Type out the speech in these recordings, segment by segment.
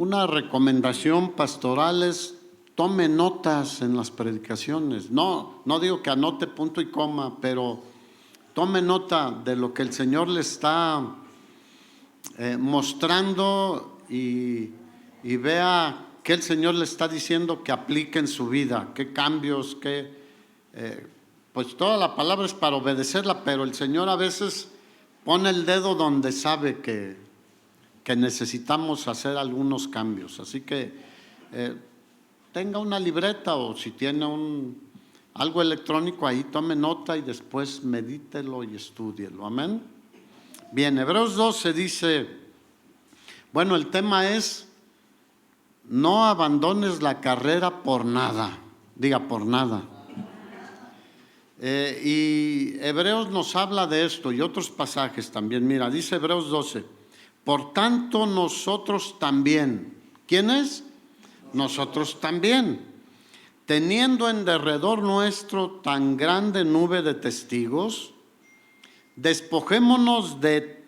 Una recomendación pastoral es tome notas en las predicaciones. No digo que anote punto y coma, pero tome nota de lo que el Señor le está mostrando y vea qué el Señor le está diciendo que aplique en su vida, qué cambios, pues toda la palabra es para obedecerla, pero el Señor a veces pone el dedo donde sabe que necesitamos hacer algunos cambios. Así que tenga una libreta o si tiene algo electrónico ahí, tome nota y después medítelo y estúdielo. Amén. Bien, Hebreos 12 dice, bueno, el tema es: no abandones la carrera por nada. Diga, por nada. Y Hebreos nos habla de esto y otros pasajes también. Mira, dice Hebreos 12, por tanto nosotros también. ¿Quiénes? Nosotros también. Teniendo en derredor nuestro tan grande nube de testigos, despojémonos de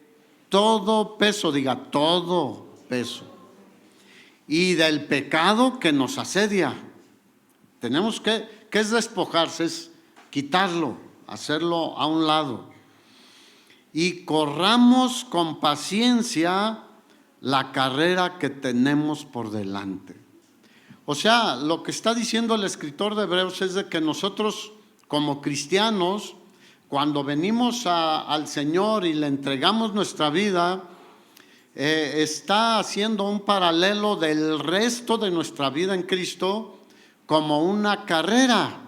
todo peso, diga, todo peso, y del pecado que nos asedia. Tenemos ¿qué es despojarse? Es quitarlo, hacerlo a un lado. Y corramos con paciencia la carrera que tenemos por delante. O sea, lo que está diciendo el escritor de Hebreos es de que nosotros como cristianos, cuando venimos al Señor y le entregamos nuestra vida, está haciendo un paralelo del resto de nuestra vida en Cristo como una carrera.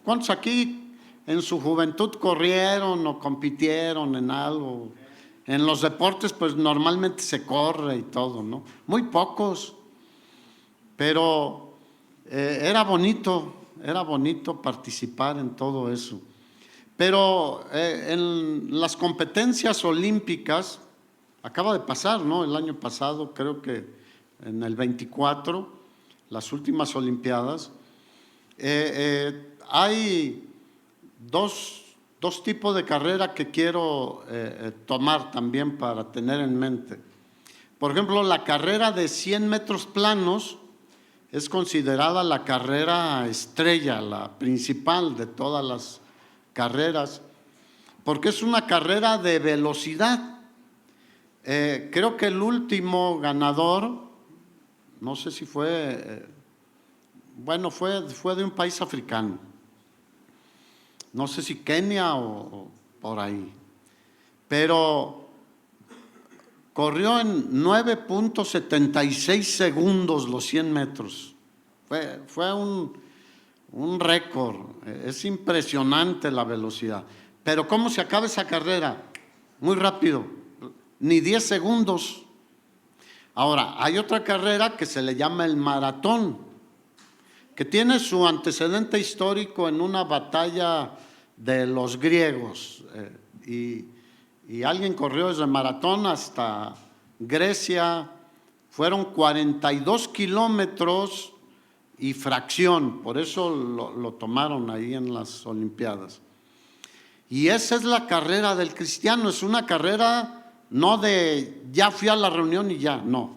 ¿Cuántos aquí en su juventud corrieron o compitieron en algo? En los deportes pues normalmente se corre y todo, ¿no? Muy pocos, pero era bonito participar en todo eso. Pero en las competencias olímpicas, acaba de pasar, ¿no? El año pasado, creo que en el 24, las últimas olimpiadas, hay dos tipos de carrera que quiero tomar también para tener en mente. Por ejemplo, la carrera de 100 metros planos es considerada la carrera estrella, la principal de todas las carreras, porque es una carrera de velocidad. Creo que el último ganador, no sé si fue, fue de un país africano, no sé si Kenia o por ahí, pero corrió en 9.76 segundos los 100 metros. Fue un récord. Es impresionante la velocidad. Pero ¿cómo se acaba esa carrera? Muy rápido, ni 10 segundos. Ahora, hay otra carrera que se le llama el maratón, que tiene su antecedente histórico en una batalla de los griegos. Y alguien corrió desde Maratón hasta Grecia, fueron 42 kilómetros y fracción, por eso lo tomaron ahí en las Olimpiadas. Y esa es la carrera del cristiano, es una carrera no de ya fui a la reunión y ya, no.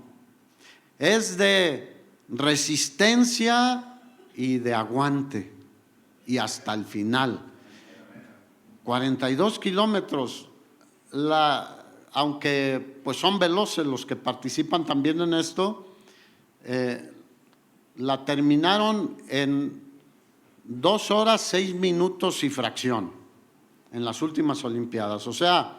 Es de resistencia y de aguante y hasta el final. 42 kilómetros. Aunque pues son veloces los que participan también en esto, la terminaron en 2 horas 6 minutos y fracción en las últimas Olimpiadas. O sea,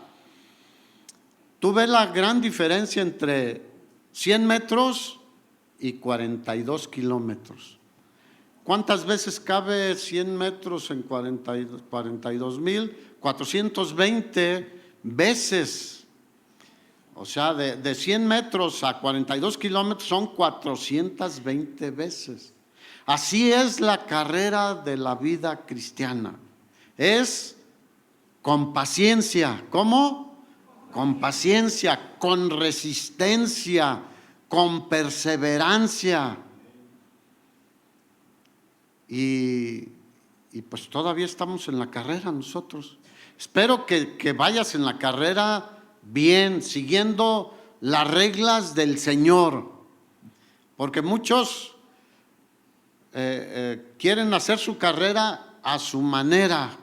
tú ves la gran diferencia entre 100 metros y 42 kilómetros. ¿Cuántas veces cabe 100 metros en 42,420 veces? O sea, de 100 metros a 42 kilómetros son 420 veces. Así es la carrera de la vida cristiana. Es con paciencia. ¿Cómo? Con paciencia, con resistencia, con perseverancia. Y pues todavía estamos en la carrera nosotros. Espero que vayas en la carrera bien, siguiendo las reglas del Señor. Porque muchos quieren hacer su carrera a su manera,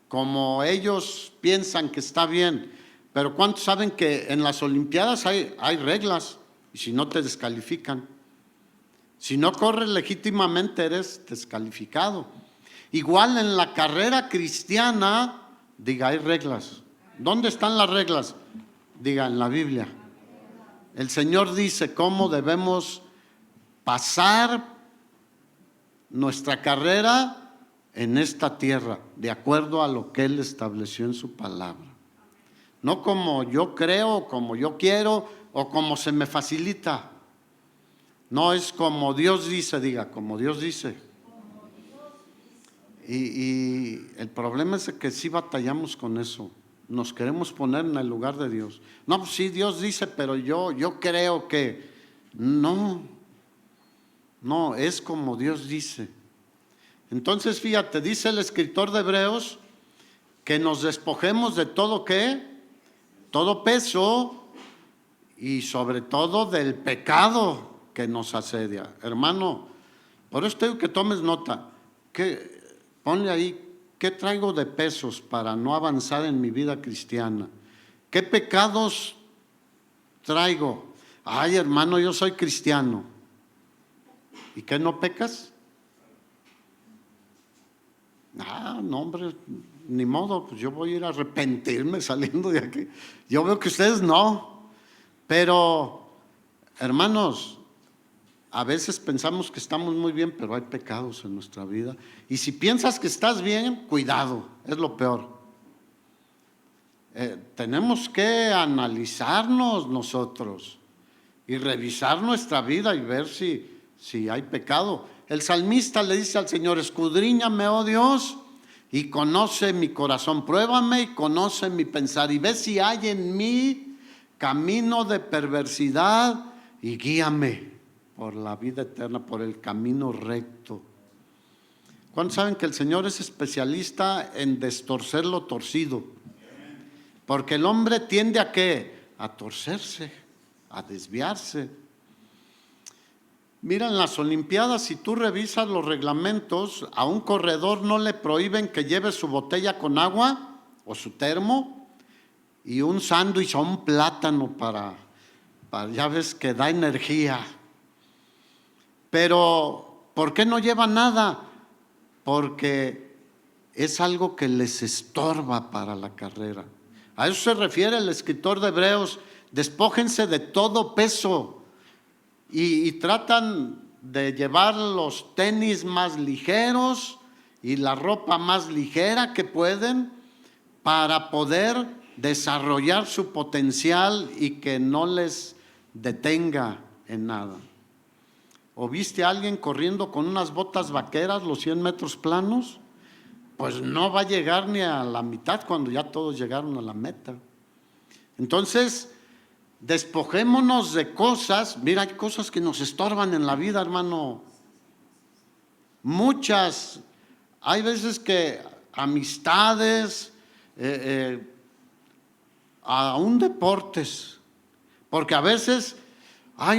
como ellos piensan que está bien. Pero ¿cuántos saben que en las Olimpiadas hay reglas? Y si no, te descalifican. Si no corres legítimamente, eres descalificado. Igual en la carrera cristiana, diga, hay reglas. ¿Dónde están las reglas? Diga, en la Biblia. El Señor dice cómo debemos pasar nuestra carrera en esta tierra, de acuerdo a lo que Él estableció en su palabra. No como yo creo, como yo quiero o como se me facilita. No, es como Dios dice, diga, como Dios dice. Y el problema es que sí batallamos con eso. Nos queremos poner en el lugar de Dios. No, pues sí, Dios dice, pero yo creo que no, es como Dios dice. Entonces, fíjate, dice el escritor de Hebreos que nos despojemos de todo ¿qué? Todo peso y sobre todo del pecado que nos asedia. Hermano, por eso te digo que tomes nota. Ponle ahí, ¿qué traigo de pesos para no avanzar en mi vida cristiana? ¿Qué pecados traigo? Ay, hermano, yo soy cristiano. ¿Y qué, no pecas? No, hombre, ni modo, pues yo voy a ir a arrepentirme saliendo de aquí. Yo veo que ustedes no, pero hermanos, a veces pensamos que estamos muy bien, pero hay pecados en nuestra vida. Y si piensas que estás bien, cuidado, es lo peor. Tenemos que analizarnos nosotros y revisar nuestra vida y ver si hay pecado. El salmista le dice al Señor, escudriñame, oh Dios, y conoce mi corazón, pruébame y conoce mi pensar, y ve si hay en mí camino de perversidad y guíame por la vida eterna, por el camino recto. ¿Cuántos saben que el Señor es especialista en destorcer lo torcido? Porque el hombre tiende ¿a qué? A torcerse, a desviarse. Mira, en las Olimpiadas, si tú revisas los reglamentos, a un corredor no le prohíben que lleve su botella con agua o su termo y un sándwich o un plátano para ya ves que da energía. Pero, ¿por qué no lleva nada? Porque es algo que les estorba para la carrera. A eso se refiere el escritor de Hebreos, despójense de todo peso. Y tratan de llevar los tenis más ligeros y la ropa más ligera que pueden para poder desarrollar su potencial y que no les detenga en nada. ¿O viste a alguien corriendo con unas botas vaqueras los 100 metros planos? Pues no va a llegar ni a la mitad cuando ya todos llegaron a la meta. Entonces, despojémonos de cosas. Mira, hay cosas que nos estorban en la vida, hermano. Muchas. Hay veces que amistades, aún deportes. Porque a veces,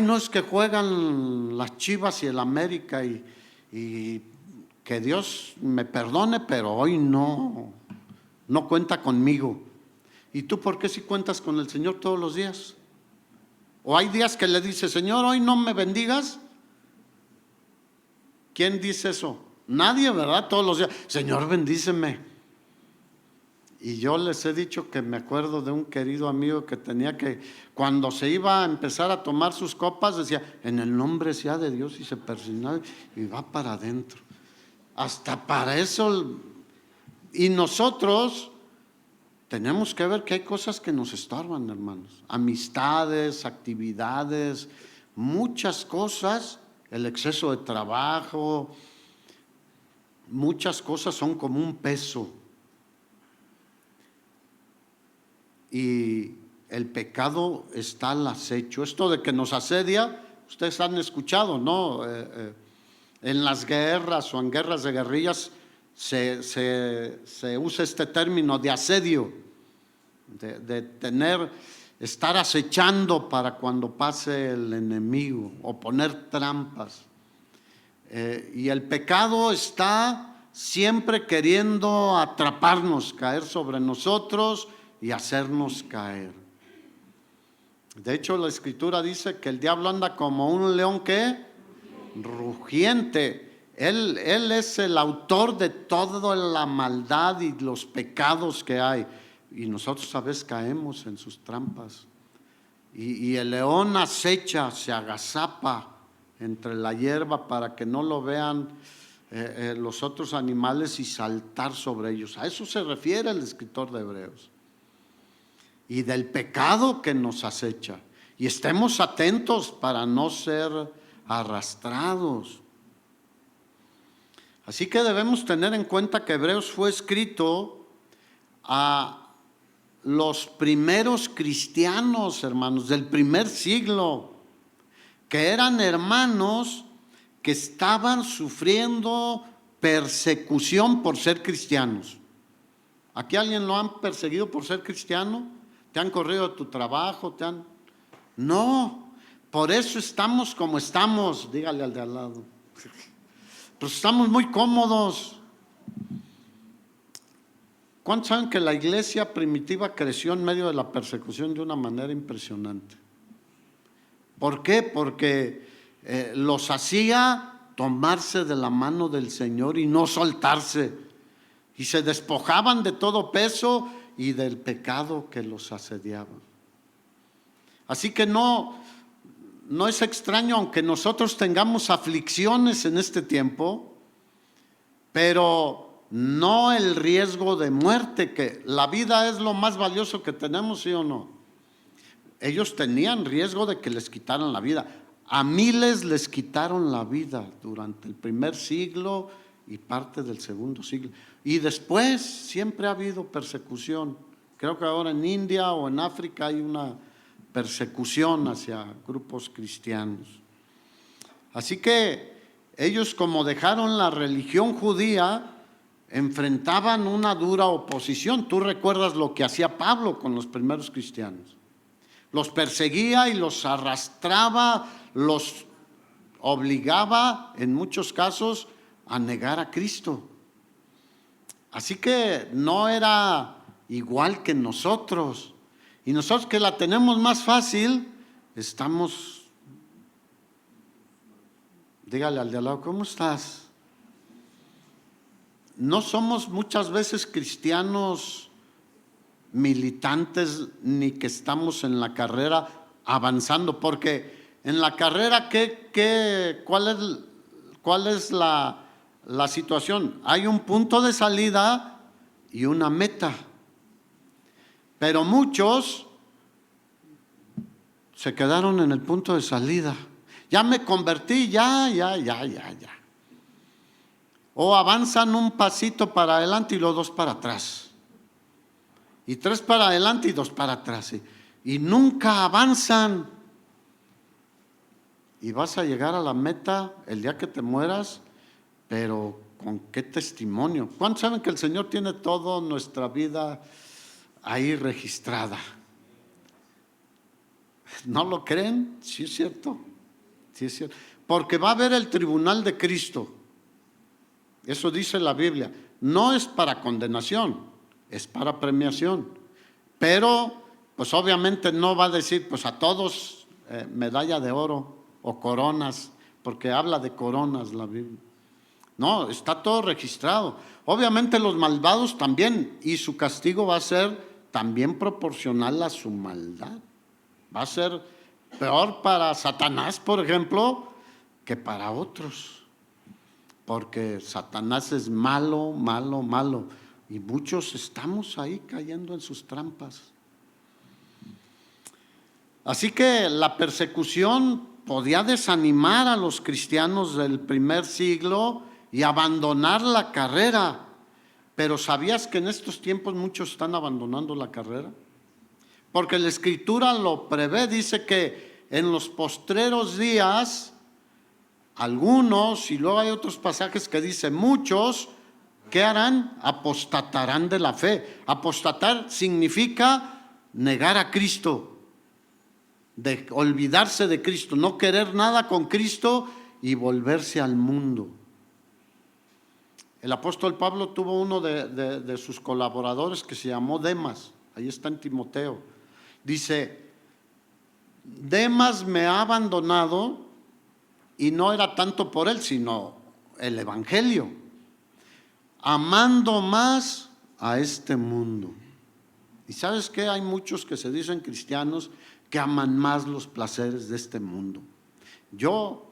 no es que juegan las Chivas y el América y que Dios me perdone, pero hoy no cuenta conmigo. ¿Y tú por qué si cuentas con el Señor todos los días? O hay días que le dice, Señor, hoy no me bendigas. ¿Quién dice eso? Nadie, ¿verdad? Todos los días, Señor, bendíceme. Y yo les he dicho que me acuerdo de un querido amigo que tenía que, cuando se iba a empezar a tomar sus copas, decía, en el nombre sea de Dios, y se persignaba y va para adentro. Hasta para eso. Y nosotros tenemos que ver que hay cosas que nos estorban, hermanos. Amistades, actividades, muchas cosas, el exceso de trabajo, muchas cosas son como un peso. Y el pecado está al acecho. Esto de que nos asedia, ustedes han escuchado, ¿no? En las guerras o en guerras de guerrillas, se usa este término de asedio, de tener, estar acechando para cuando pase el enemigo o poner trampas. Y el pecado está siempre queriendo atraparnos, caer sobre nosotros y hacernos caer. De hecho, la Escritura dice que el diablo anda como un león que rugiente. Él es el autor de toda la maldad y los pecados que hay. Y nosotros a veces caemos en sus trampas. Y el león acecha, se agazapa entre la hierba para que no lo vean los otros animales y saltar sobre ellos. A eso se refiere el escritor de Hebreos. Y del pecado que nos acecha. Y estemos atentos para no ser arrastrados. Así que debemos tener en cuenta que Hebreos fue escrito a los primeros cristianos, hermanos, del primer siglo, que eran hermanos que estaban sufriendo persecución por ser cristianos. ¿Aquí alguien lo han perseguido por ser cristiano? ¿Te han corrido de tu trabajo? No, por eso estamos como estamos. Dígale al de al lado. Pues estamos muy cómodos. ¿Cuántos saben que la iglesia primitiva creció en medio de la persecución de una manera impresionante? ¿Por qué? Porque los hacía tomarse de la mano del Señor y no soltarse. Y se despojaban de todo peso y del pecado que los asediaba. Así que no es extraño, aunque nosotros tengamos aflicciones en este tiempo, pero no el riesgo de muerte, que la vida es lo más valioso que tenemos, ¿sí o no? Ellos tenían riesgo de que les quitaran la vida. A miles les quitaron la vida durante el primer siglo y parte del segundo siglo. Y después siempre ha habido persecución. Creo que ahora en India o en África hay una persecución hacia grupos cristianos. Así que ellos, como dejaron la religión judía, enfrentaban una dura oposición. Tú recuerdas lo que hacía Pablo con los primeros cristianos. Los perseguía y los arrastraba, los obligaba en muchos casos a negar a Cristo. Así que no era igual que nosotros. Y nosotros, que la tenemos más fácil, estamos, dígale al de al lado, ¿cómo estás? No somos muchas veces cristianos militantes, ni que estamos en la carrera avanzando, porque en la carrera, ¿cuál es la situación? Hay un punto de salida y una meta. Pero muchos se quedaron en el punto de salida. Ya me convertí, ya. O avanzan un pasito para adelante y los dos para atrás. Y 3 para adelante y 2 para atrás. Y nunca avanzan. Y vas a llegar a la meta el día que te mueras, pero ¿con qué testimonio? ¿Cuántos saben que el Señor tiene toda nuestra vida ahí registrada? ¿No lo creen? Sí es cierto. Sí es cierto. Porque va a haber el tribunal de Cristo. Eso dice la Biblia. No es para condenación, es para premiación. Pero, pues obviamente no va a decir, pues a todos medalla de oro o coronas, porque habla de coronas la Biblia. No, está todo registrado. Obviamente los malvados también, y su castigo va a ser también proporcional a su maldad. Va a ser peor para Satanás, por ejemplo, que para otros. Porque Satanás es malo. Y muchos estamos ahí cayendo en sus trampas. Así que la persecución podía desanimar a los cristianos del primer siglo y abandonar la carrera. Pero ¿sabías que en estos tiempos muchos están abandonando la carrera? Porque la Escritura lo prevé, dice que en los postreros días, algunos, y luego hay otros pasajes que dicen muchos, ¿qué harán? Apostatarán de la fe. Apostatar significa negar a Cristo. de olvidarse de Cristo, no querer nada con Cristo y volverse al mundo. El apóstol Pablo tuvo uno de sus colaboradores que se llamó Demas, ahí está en Timoteo. Dice, Demas me ha abandonado y no era tanto por él, sino el evangelio, amando más a este mundo. Y ¿sabes qué? Hay muchos que se dicen cristianos que aman más los placeres de este mundo. Yo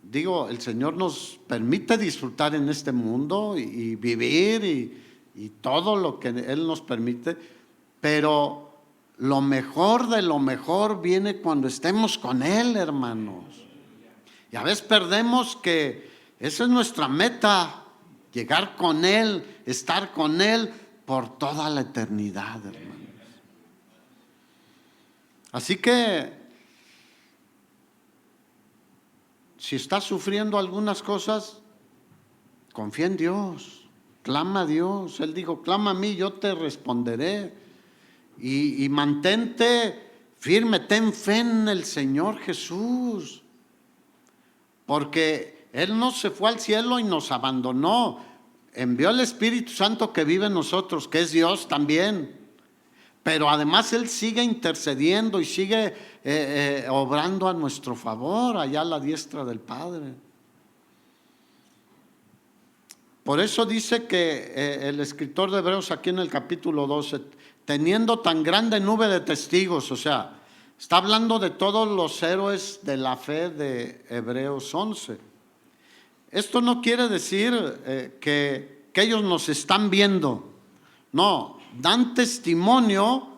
digo, el Señor nos permite disfrutar en este mundo y vivir y todo lo que Él nos permite, pero lo mejor de lo mejor viene cuando estemos con Él, hermanos. Y a veces perdemos que esa es nuestra meta, llegar con Él, estar con Él por toda la eternidad, hermanos. Así que si estás sufriendo algunas cosas, confía en Dios, clama a Dios. Él dijo, clama a mí, yo te responderé. Y mantente firme, ten fe en el Señor Jesús. Porque Él no se fue al cielo y nos abandonó. Envió el Espíritu Santo que vive en nosotros, que es Dios también. Pero además Él sigue intercediendo y sigue obrando a nuestro favor, allá a la diestra del Padre. Por eso dice que el escritor de Hebreos aquí en el capítulo 12, teniendo tan grande nube de testigos, o sea, está hablando de todos los héroes de la fe de Hebreos 11. Esto no quiere decir que ellos nos están viendo, no, dan testimonio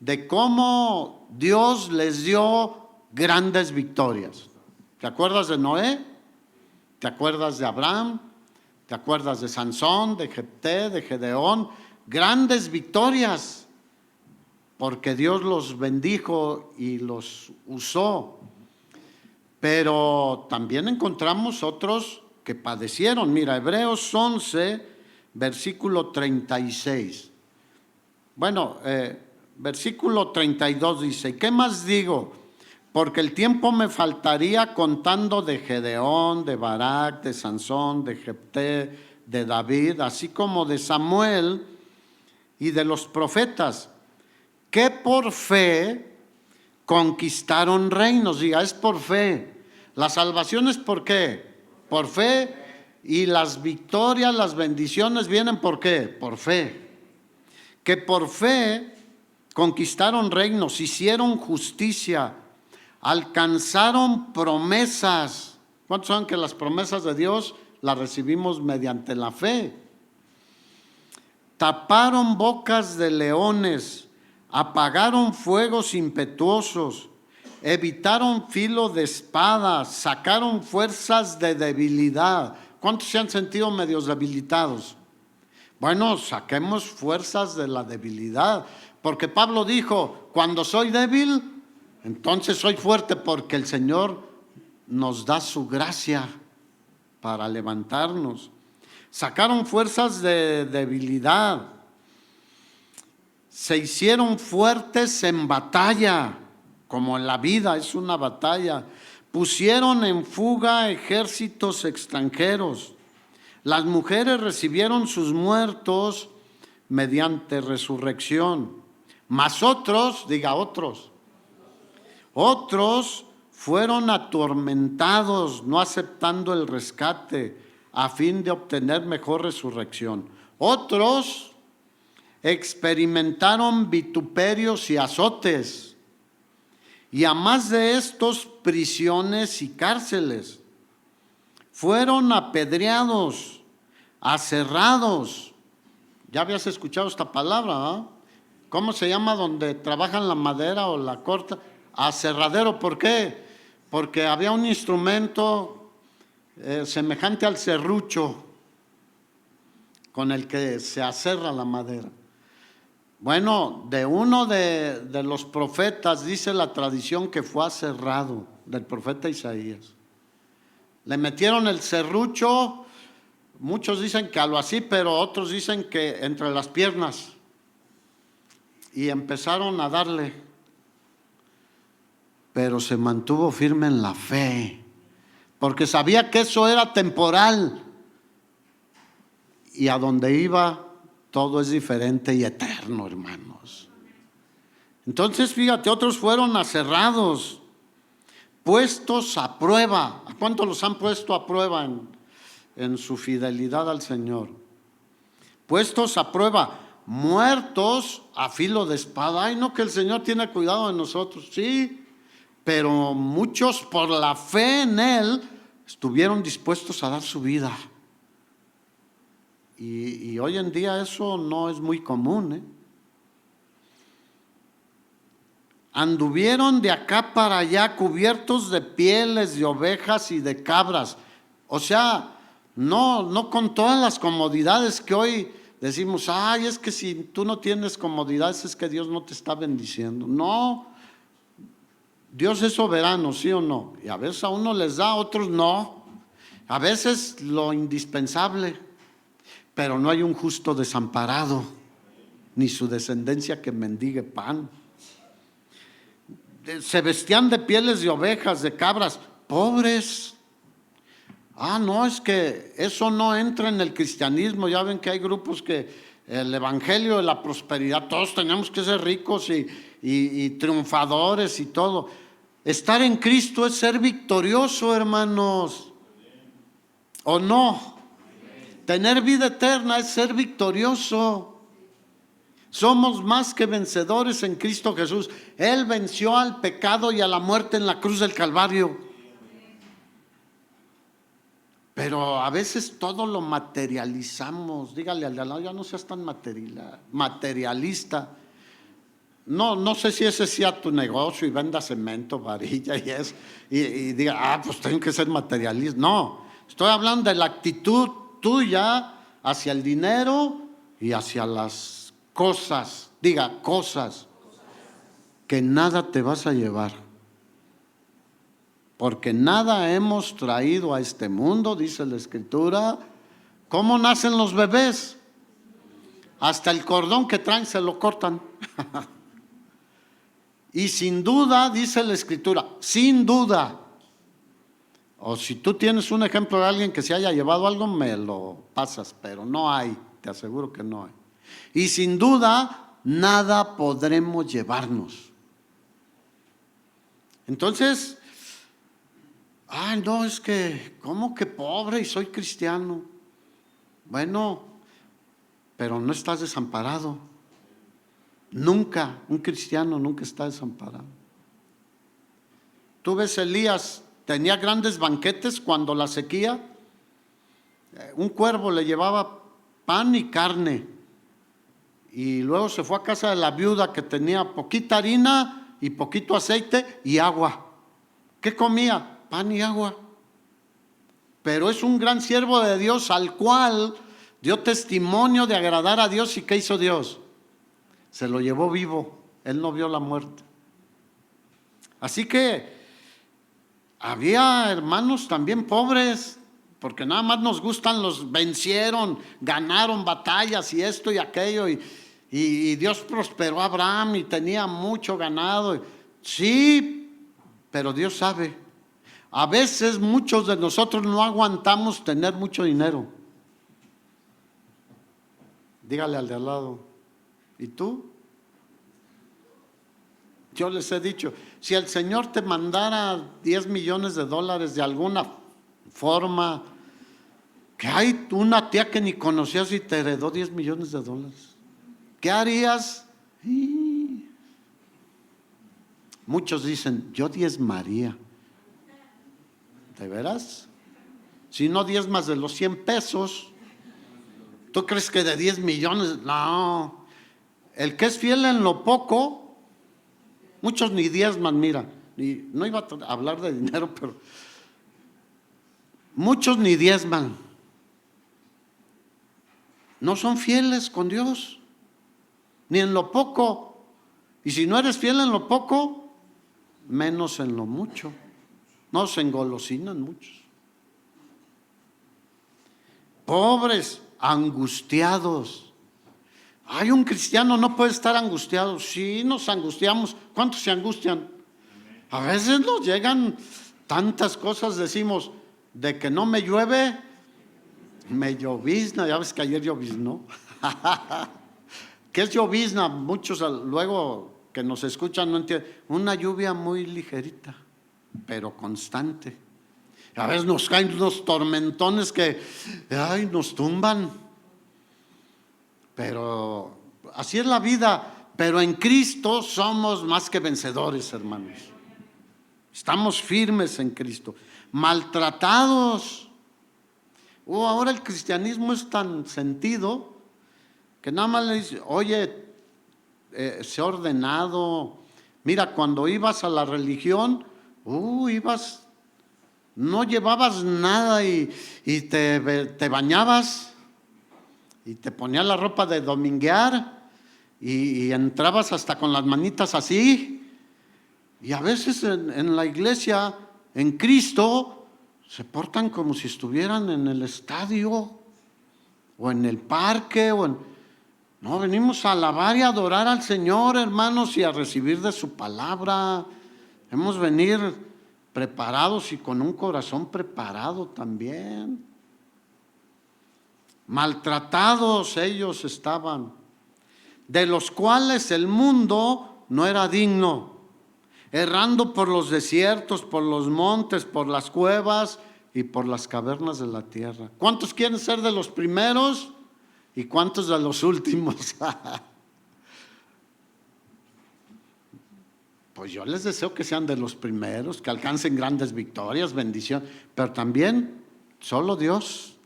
de cómo Dios les dio grandes victorias. ¿Te acuerdas de Noé? ¿Te acuerdas de Abraham? ¿Te acuerdas de Sansón, de Jefté, de Gedeón? Grandes victorias, porque Dios los bendijo y los usó. Pero también encontramos otros que padecieron. Mira, Hebreos 11, versículo 36. Bueno, versículo 32 dice, ¿qué más digo? Porque el tiempo me faltaría contando de Gedeón, de Barak, de Sansón, de Jefté, de David, así como de Samuel y de los profetas, que por fe conquistaron reinos. Diga, es por fe. La salvación es ¿por qué? Por fe. Y las victorias, las bendiciones vienen ¿por qué? Por fe. Que por fe conquistaron reinos, hicieron justicia, alcanzaron promesas. ¿Cuántos saben que las promesas de Dios las recibimos mediante la fe? Taparon bocas de leones, apagaron fuegos impetuosos, evitaron filo de espada, sacaron fuerzas de debilidad. ¿Cuántos se han sentido medios debilitados? Bueno, saquemos fuerzas de la debilidad, porque Pablo dijo, cuando soy débil, entonces soy fuerte, porque el Señor nos da su gracia para levantarnos. Sacaron fuerzas de debilidad, se hicieron fuertes en batalla, como en la vida es una batalla. Pusieron en fuga ejércitos extranjeros. Las mujeres recibieron sus muertos mediante resurrección. Mas otros, diga otros fueron atormentados, no aceptando el rescate, a fin de obtener mejor resurrección. Otros experimentaron vituperios y azotes, y a más de estos, prisiones y cárceles. Fueron apedreados, aserrados. Ya habías escuchado esta palabra, ¿eh? ¿Cómo se llama donde trabajan la madera o la corta? Aserradero. ¿Por qué? Porque había un instrumento semejante al serrucho con el que se aserra la madera. Bueno, de uno de los profetas dice la tradición que fue aserrado, del profeta Isaías. Le metieron el serrucho, muchos dicen que algo así, pero otros dicen que entre las piernas, y empezaron a darle. pero se mantuvo firme en la fe, porque sabía que eso era temporal, y a donde iba todo es diferente y eterno, hermanos. Entonces, fíjate, otros fueron aserrados, puestos a prueba. ¿A cuántos los han puesto a prueba en su fidelidad al Señor? Puestos a prueba, muertos a filo de espada. Ay, no, que el Señor tiene cuidado de nosotros. Sí, pero muchos por la fe en Él estuvieron dispuestos a dar su vida. Y hoy en día eso no es muy común, ¿eh? Anduvieron de acá para allá cubiertos de pieles de ovejas y de cabras. O sea, no con todas las comodidades que hoy decimos, ay, es que si tú no tienes comodidades es que Dios no te está bendiciendo. No, Dios es soberano, ¿sí o no? Y a veces a uno les da, a otros no. A veces lo indispensable, pero no hay un justo desamparado, ni su descendencia que mendigue pan. Se vestían de pieles de ovejas, de cabras, pobres. Ah, no, es que eso no entra en el cristianismo. Ya ven que hay grupos que el evangelio de la prosperidad, todos tenemos que ser ricos y triunfadores y todo. Estar en Cristo es ser victorioso, hermanos. ¿O no? Tener vida eterna es ser victorioso. Somos más que vencedores en Cristo Jesús. Él venció al pecado y a la muerte en la cruz del Calvario. Pero a veces todo lo materializamos. Dígale al de al lado, ya no seas tan materialista. No sé si ese sea tu negocio y venda cemento, varilla y eso. Y diga, pues tengo que ser materialista. No, estoy hablando de la actitud tuya hacia el dinero y hacia las cosas, diga cosas, que nada te vas a llevar, porque nada hemos traído a este mundo, dice la Escritura. ¿Cómo nacen los bebés? Hasta el cordón que traen se lo cortan. Y sin duda, dice la Escritura, sin duda, o si tú tienes un ejemplo de alguien que se haya llevado algo, me lo pasas, pero no hay, te aseguro que no hay. Y sin duda, nada podremos llevarnos. Entonces, ay, no, es que, ¿cómo que pobre y soy cristiano? Bueno, pero no estás desamparado. Nunca, un cristiano nunca está desamparado. Tú ves, Elías tenía grandes banquetes cuando la sequía. Un cuervo le llevaba pan y carne. Y luego se fue a casa de la viuda que tenía poquita harina y poquito aceite y agua. ¿Qué comía? Pan y agua. Pero es un gran siervo de Dios al cual dio testimonio de agradar a Dios. ¿Y qué hizo Dios? Se lo llevó vivo. Él no vio la muerte. Así que había hermanos también pobres, porque nada más nos gustan los vencieron, ganaron batallas y esto y aquello, y Dios prosperó a Abraham y tenía mucho ganado. Sí, pero Dios sabe. A veces muchos de nosotros no aguantamos tener mucho dinero. Dígale al de al lado, ¿y tú? Yo les he dicho, si el Señor te mandara 10 millones de dólares de alguna forma, que hay una tía que ni conocías y te heredó 10 millones de dólares, ¿qué harías? Muchos dicen, yo diezmaría. ¿De veras? Si no diezmas de los 100 pesos, ¿tú crees que de 10 millones? No. El que es fiel en lo poco, muchos ni diezman, mira. No iba a hablar de dinero, pero muchos ni diezman. No son fieles con Dios, ni en lo poco. Y si no eres fiel en lo poco, menos en lo mucho. No se engolosinan muchos. Pobres, angustiados. Ay, un cristiano no puede estar angustiado. Sí, nos angustiamos. ¿Cuántos se angustian? A veces nos llegan tantas cosas, decimos, de que no me llueve, me llovizna. Ya ves que ayer lloviznó. ¿Qué es llovizna? Muchos luego que nos escuchan no entienden. Una lluvia muy ligerita, pero constante. A veces nos caen unos tormentones que nos tumban. Pero así es la vida. Pero en Cristo somos más que vencedores, hermanos. Estamos firmes en Cristo. Maltratados. Ahora el cristianismo es tan sentido que nada más le dice, oye, sé ordenado. Mira, cuando ibas a la religión, ibas, no llevabas nada y te bañabas y te ponías la ropa de dominguear y entrabas hasta con las manitas así. Y a veces en la iglesia, en Cristo, se portan como si estuvieran en el estadio o en el parque No, venimos a alabar y adorar al Señor, hermanos, y a recibir de su palabra. Hemos venir preparados y con un corazón preparado también. Maltratados ellos estaban, de los cuales el mundo no era digno, errando por los desiertos, por los montes, por las cuevas y por las cavernas de la tierra. ¿Cuántos quieren ser de los primeros y cuántos de los últimos? Pues yo les deseo que sean de los primeros, que alcancen grandes victorias, bendición, pero también solo Dios.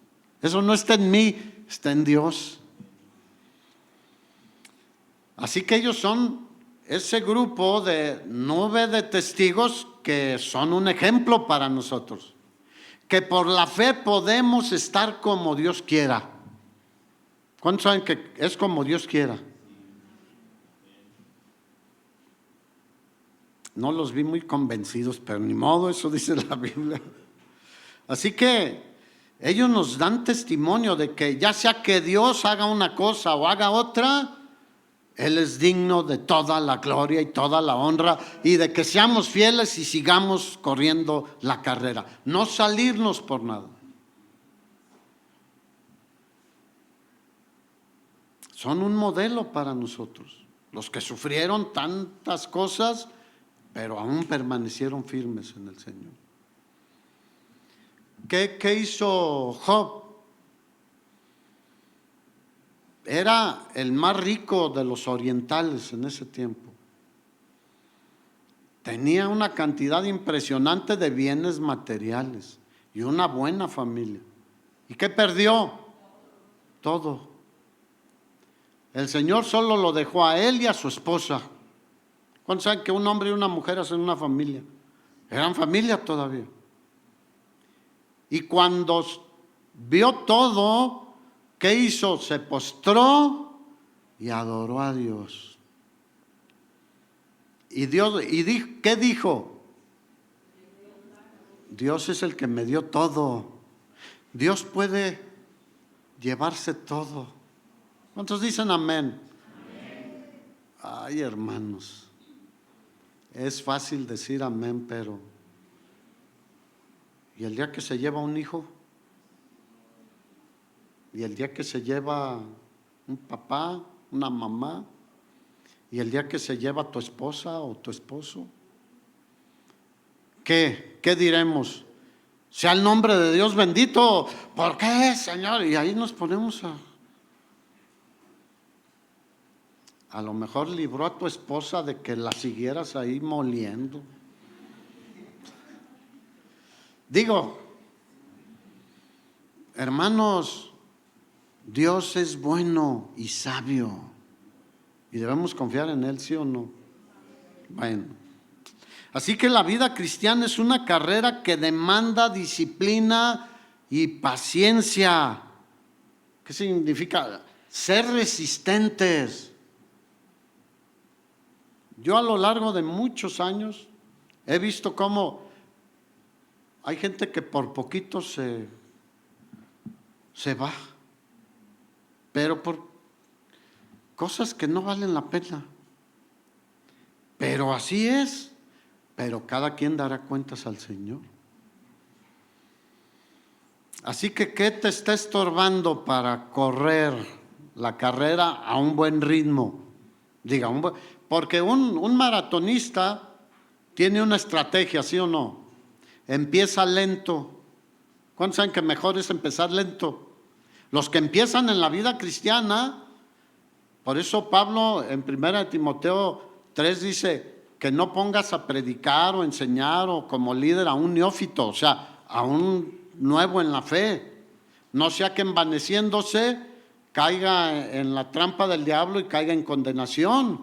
Eso no está en mí, está en Dios. Así que ellos son ese grupo de nube de testigos que son un ejemplo para nosotros, que por la fe podemos estar como Dios quiera. ¿Cuántos saben que es como Dios quiera? No los vi muy convencidos, pero ni modo, eso dice la Biblia. Así que ellos nos dan testimonio de que ya sea que Dios haga una cosa o haga otra, Él es digno de toda la gloria y toda la honra y de que seamos fieles y sigamos corriendo la carrera. No salirnos por nada. Son un modelo para nosotros. Los que sufrieron tantas cosas, pero aún permanecieron firmes en el Señor. ¿Qué hizo Job? Era el más rico de los orientales en ese tiempo. Tenía una cantidad impresionante de bienes materiales y una buena familia. ¿Y qué perdió? Todo. El Señor solo lo dejó a él y a su esposa. ¿Cuántos saben que un hombre y una mujer hacen una familia? Eran familia todavía. Y cuando vio todo, ¿qué hizo? Se postró y adoró a Dios. ¿Qué dijo? Dios es el que me dio todo. Dios puede llevarse todo. ¿Cuántos dicen amén? Ay, hermanos, es fácil decir amén, pero ¿y el día que se lleva un hijo? ¿Y el día que se lleva un papá, una mamá? ¿Y el día que se lleva tu esposa o tu esposo? ¿Qué diremos? Sea el nombre de Dios bendito. ¿Por qué, Señor? Y ahí nos ponemos a lo mejor libró a tu esposa de que la siguieras ahí moliendo. Digo, hermanos, Dios es bueno y sabio y debemos confiar en Él, ¿sí o no? Bueno, así que la vida cristiana es una carrera que demanda disciplina y paciencia. ¿Qué significa? Ser resistentes. Yo a lo largo de muchos años he visto cómo hay gente que por poquito se va, pero por cosas que no valen la pena. Pero así es. pero cada quien dará cuentas al Señor. Así que, ¿qué te está estorbando para correr la carrera a un buen ritmo? Diga, porque un maratonista tiene una estrategia, ¿sí o no? Empieza lento. ¿Cuántos saben que mejor es empezar lento? Los que empiezan en la vida cristiana, por eso Pablo en 1 Timoteo 3 dice que no pongas a predicar o enseñar o como líder a un neófito, o sea, a un nuevo en la fe. No sea que envaneciéndose caiga en la trampa del diablo y caiga en condenación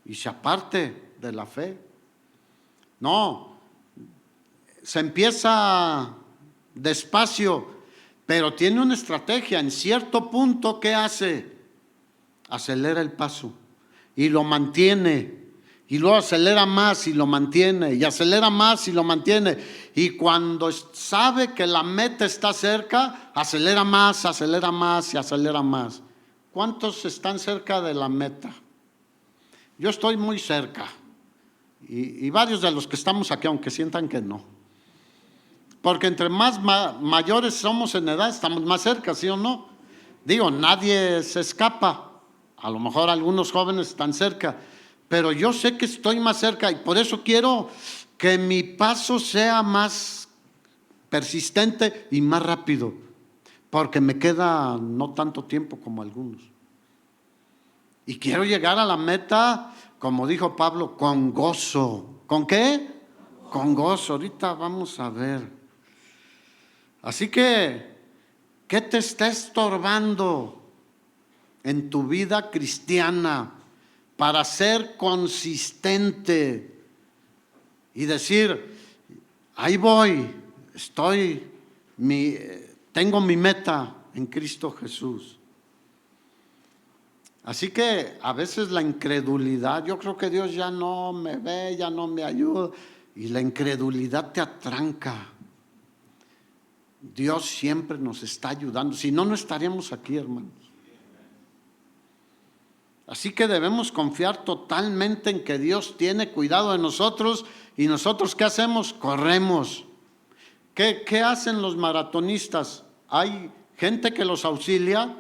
y se aparte de la fe. No, se empieza despacio, pero tiene una estrategia. En cierto punto, ¿qué hace? Acelera el paso y lo mantiene, y luego acelera más y lo mantiene, y acelera más y lo mantiene, y cuando sabe que la meta está cerca, acelera más y acelera más. ¿Cuántos están cerca de la meta? Yo estoy muy cerca, y varios de los que estamos aquí, aunque sientan que no, porque entre más mayores somos en edad, estamos más cerca, ¿sí o no? Digo, nadie se escapa. A lo mejor algunos jóvenes están cerca, pero yo sé que estoy más cerca y por eso quiero que mi paso sea más persistente y más rápido, porque me queda no tanto tiempo como algunos. Y quiero llegar a la meta, como dijo Pablo, con gozo. ¿Con qué? Con gozo. Ahorita vamos a ver. Así que, ¿qué te está estorbando en tu vida cristiana para ser consistente y decir, ahí voy, tengo mi meta en Cristo Jesús? Así que a veces la incredulidad, yo creo que Dios ya no me ve, ya no me ayuda, y la incredulidad te atranca. Dios siempre nos está ayudando, si no, no estaríamos aquí, hermanos. Así que debemos confiar totalmente en que Dios tiene cuidado de nosotros, y nosotros ¿qué hacemos? Corremos. ¿Qué hacen los maratonistas? Hay gente que los auxilia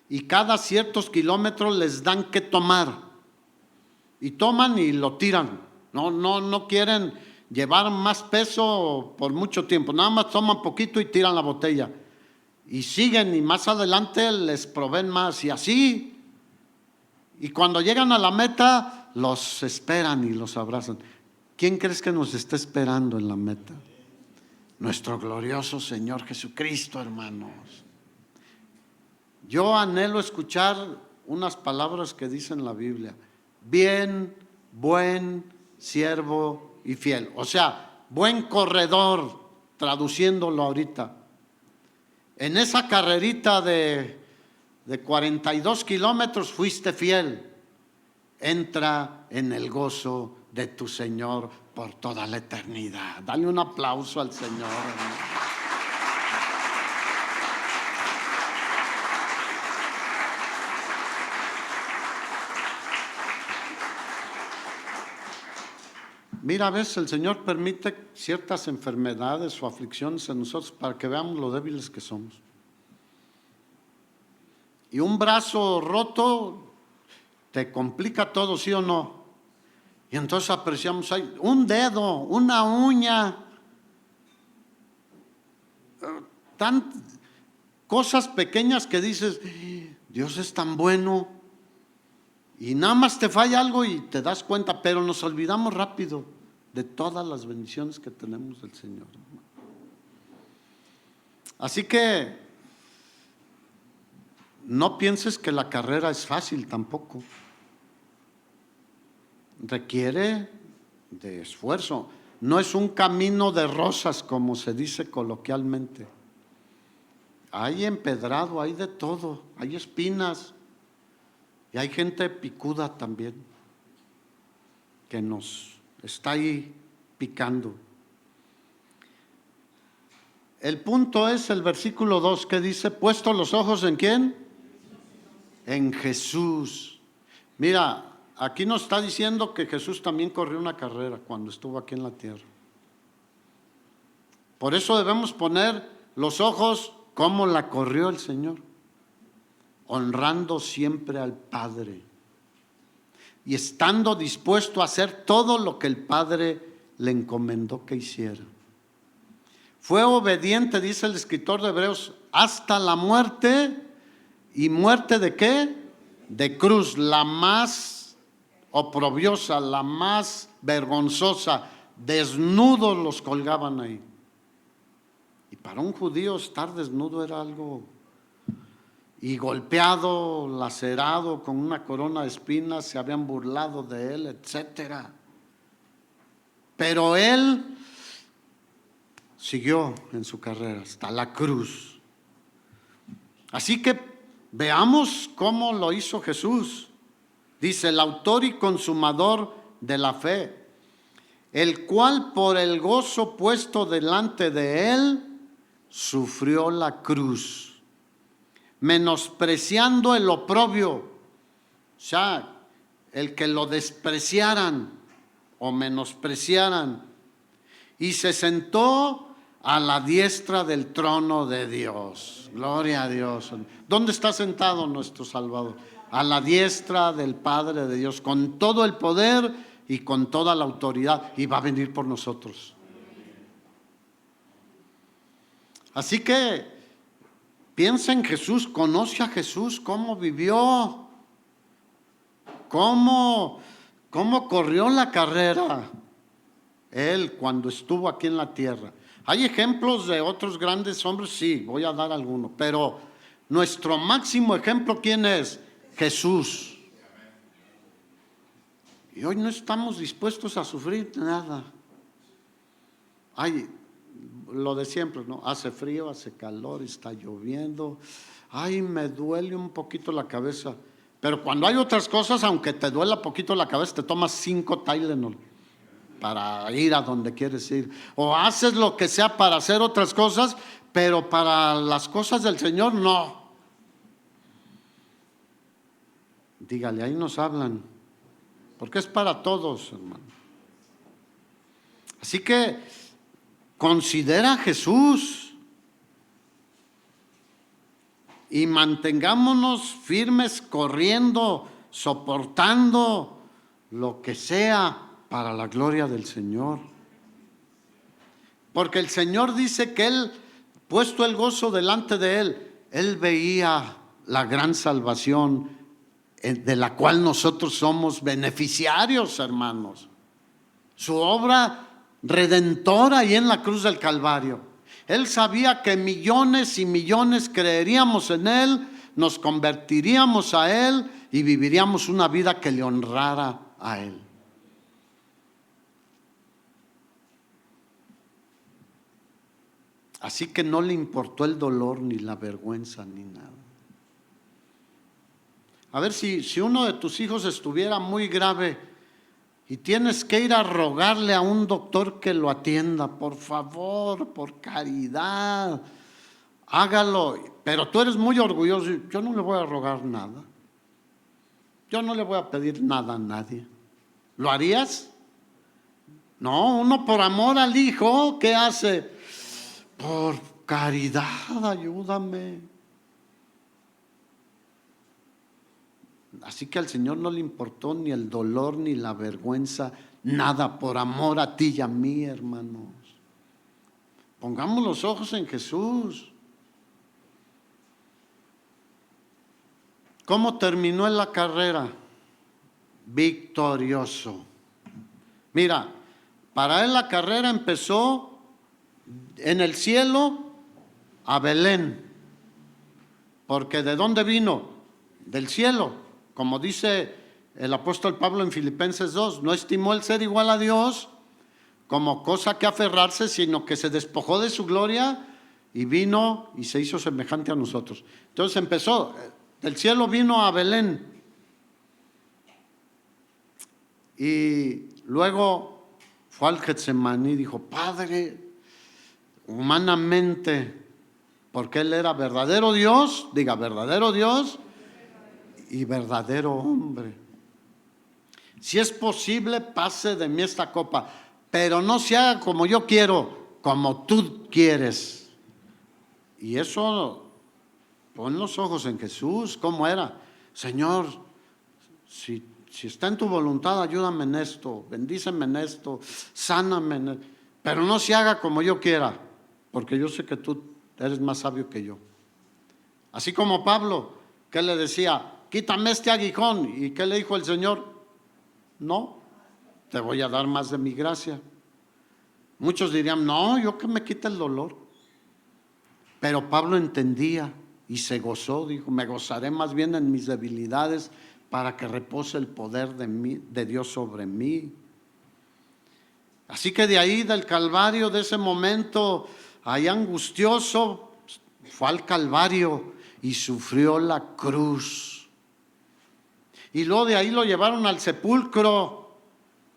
y cada ciertos kilómetros les dan que tomar, y toman y lo tiran. No quieren llevar más peso por mucho tiempo, nada más toman poquito y tiran la botella y siguen, y más adelante les proveen más, y así. Y cuando llegan a la meta, los esperan y los abrazan. ¿Quién crees que nos está esperando en la meta? Nuestro glorioso Señor Jesucristo, hermanos. Yo anhelo escuchar unas palabras que dice en la Biblia: bien, buen siervo y fiel. O sea, buen corredor, traduciéndolo ahorita. En esa carrerita de 42 kilómetros fuiste fiel. Entra en el gozo de tu Señor por toda la eternidad. Dale un aplauso al Señor. Mira, a veces el Señor permite ciertas enfermedades o aflicciones en nosotros para que veamos lo débiles que somos. Y un brazo roto te complica todo, ¿sí o no? Y entonces apreciamos ahí un dedo, una uña, cosas pequeñas que dices, Dios es tan bueno, y nada más te falla algo y te das cuenta, pero nos olvidamos rápido de todas las bendiciones que tenemos del Señor. Así que no pienses que la carrera es fácil tampoco. Requiere de esfuerzo. No es un camino de rosas, como se dice coloquialmente. Hay empedrado, hay de todo, hay espinas, y hay gente picuda también que nos está ahí picando. El punto es el versículo 2 que dice: puesto los ojos ¿en quién? En Jesús. Mira, aquí nos está diciendo que Jesús también corrió una carrera cuando estuvo aquí en la tierra. Por eso debemos poner los ojos cómo la corrió el Señor, honrando siempre al Padre y estando dispuesto a hacer todo lo que el Padre le encomendó que hiciera. Fue obediente, dice el escritor de Hebreos, hasta la muerte. ¿Y muerte de qué? De cruz, la más oprobiosa, la más vergonzosa. Desnudos los colgaban ahí. Y para un judío estar desnudo era algo, y golpeado, lacerado, con una corona de espinas, se habían burlado de él, etcétera. Pero él siguió en su carrera hasta la cruz. Así que veamos cómo lo hizo Jesús. Dice: el autor y consumador de la fe, el cual por el gozo puesto delante de él sufrió la cruz, menospreciando el oprobio, o sea, el que lo despreciaran o menospreciaran, y se sentó a la diestra del trono de Dios. Gloria a Dios. ¿Dónde está sentado nuestro Salvador? A la diestra del Padre de Dios, con todo el poder y con toda la autoridad, y va a venir por nosotros. Así que piensa en Jesús, conoce a Jesús, cómo vivió, cómo corrió la carrera él cuando estuvo aquí en la tierra. Hay ejemplos de otros grandes hombres, sí, voy a dar alguno, pero nuestro máximo ejemplo, ¿quién es? Jesús. Y hoy no estamos dispuestos a sufrir nada. Ay, lo de siempre, ¿no? Hace frío, hace calor, está lloviendo. Ay, me duele un poquito la cabeza. Pero cuando hay otras cosas, aunque te duela poquito la cabeza, te tomas 5 Tylenol para ir a donde quieres ir. O haces lo que sea para hacer otras cosas, pero para las cosas del Señor, no. Dígale, ahí nos hablan. Porque es para todos, hermano. Así que considera a Jesús y mantengámonos firmes, corriendo, soportando lo que sea para la gloria del Señor. Porque el Señor dice que Él, puesto el gozo delante de Él veía la gran salvación de la cual nosotros somos beneficiarios, hermanos. Su obra redentora ahí en la cruz del Calvario. Él sabía que millones y millones creeríamos en Él, nos convertiríamos a Él y viviríamos una vida que le honrara a Él. Así que no le importó el dolor, ni la vergüenza, ni nada. A ver, si uno de tus hijos estuviera muy grave y tienes que ir a rogarle a un doctor que lo atienda, por favor, por caridad, hágalo. Pero tú eres muy orgulloso. Yo no le voy a rogar nada. Yo no le voy a pedir nada a nadie. ¿Lo harías? No, uno por amor al hijo, ¿qué hace? Por caridad, ayúdame. Así que al Señor no le importó ni el dolor ni la vergüenza, nada, por amor a ti y a mí, hermanos. Pongamos los ojos en Jesús. ¿Cómo terminó en la carrera? Victorioso. Mira, para él la carrera empezó en el cielo a Belén. Porque ¿de dónde vino? Del cielo. Como dice el apóstol Pablo en Filipenses 2, no estimó el ser igual a Dios como cosa que aferrarse, sino que se despojó de su gloria y vino y se hizo semejante a nosotros. Entonces empezó, del cielo vino a Belén. Y luego fue al Getsemaní y dijo, Padre, humanamente, porque Él era verdadero Dios, diga verdadero Dios y verdadero hombre. Si es posible, pase de mí esta copa, pero no se haga como yo quiero, como tú quieres. Y eso, pon los ojos en Jesús. ¿Cómo era? Señor, si está en tu voluntad, ayúdame en esto, bendíceme en esto, sáname en esto, pero no se haga como yo quiera, porque yo sé que tú eres más sabio que yo. Así como Pablo, que le decía, quítame este aguijón. ¿Y qué le dijo el Señor? No, te voy a dar más de mi gracia. Muchos dirían, no, yo que me quite el dolor. Pero Pablo entendía y se gozó, dijo, me gozaré más bien en mis debilidades para que repose el poder de Dios sobre mí. Así que de ahí, del Calvario, de ese momento ahí angustioso, fue al Calvario y sufrió la cruz. Y luego de ahí lo llevaron al sepulcro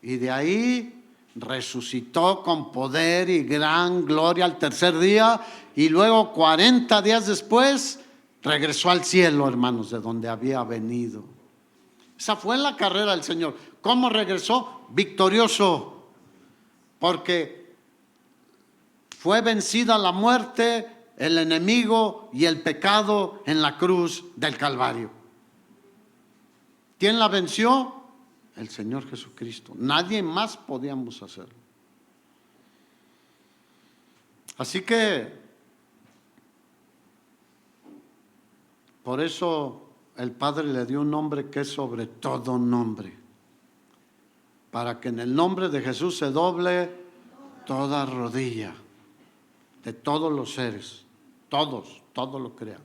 y de ahí resucitó con poder y gran gloria al tercer día, y luego 40 días después regresó al cielo, hermanos, de donde había venido. Esa fue la carrera del Señor. ¿Cómo regresó? Victorioso, porque fue vencida la muerte, el enemigo y el pecado en la cruz del Calvario. ¿Quién la venció? El Señor Jesucristo. Nadie más podíamos hacerlo. Así que, por eso el Padre le dio un nombre que es sobre todo nombre, para que en el nombre de Jesús se doble toda rodilla de todos los seres, todos lo crean.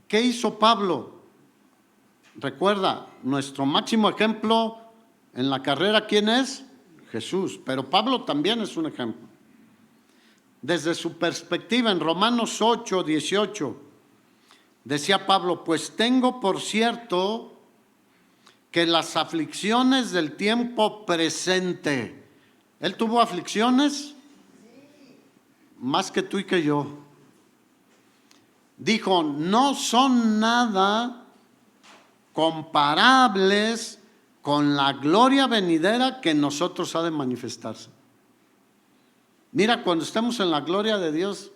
¿Qué hizo Pablo? Recuerda, nuestro máximo ejemplo en la carrera, ¿quién es? Jesús. Pero Pablo también es un ejemplo. Desde su perspectiva, en Romanos 8, 18, decía Pablo, pues tengo por cierto que las aflicciones del tiempo presente. ¿Él tuvo aflicciones? Más que tú y que yo. Dijo, no son nada comparables con la gloria venidera que en nosotros ha de manifestarse. Mira, cuando estemos en la gloria de Dios,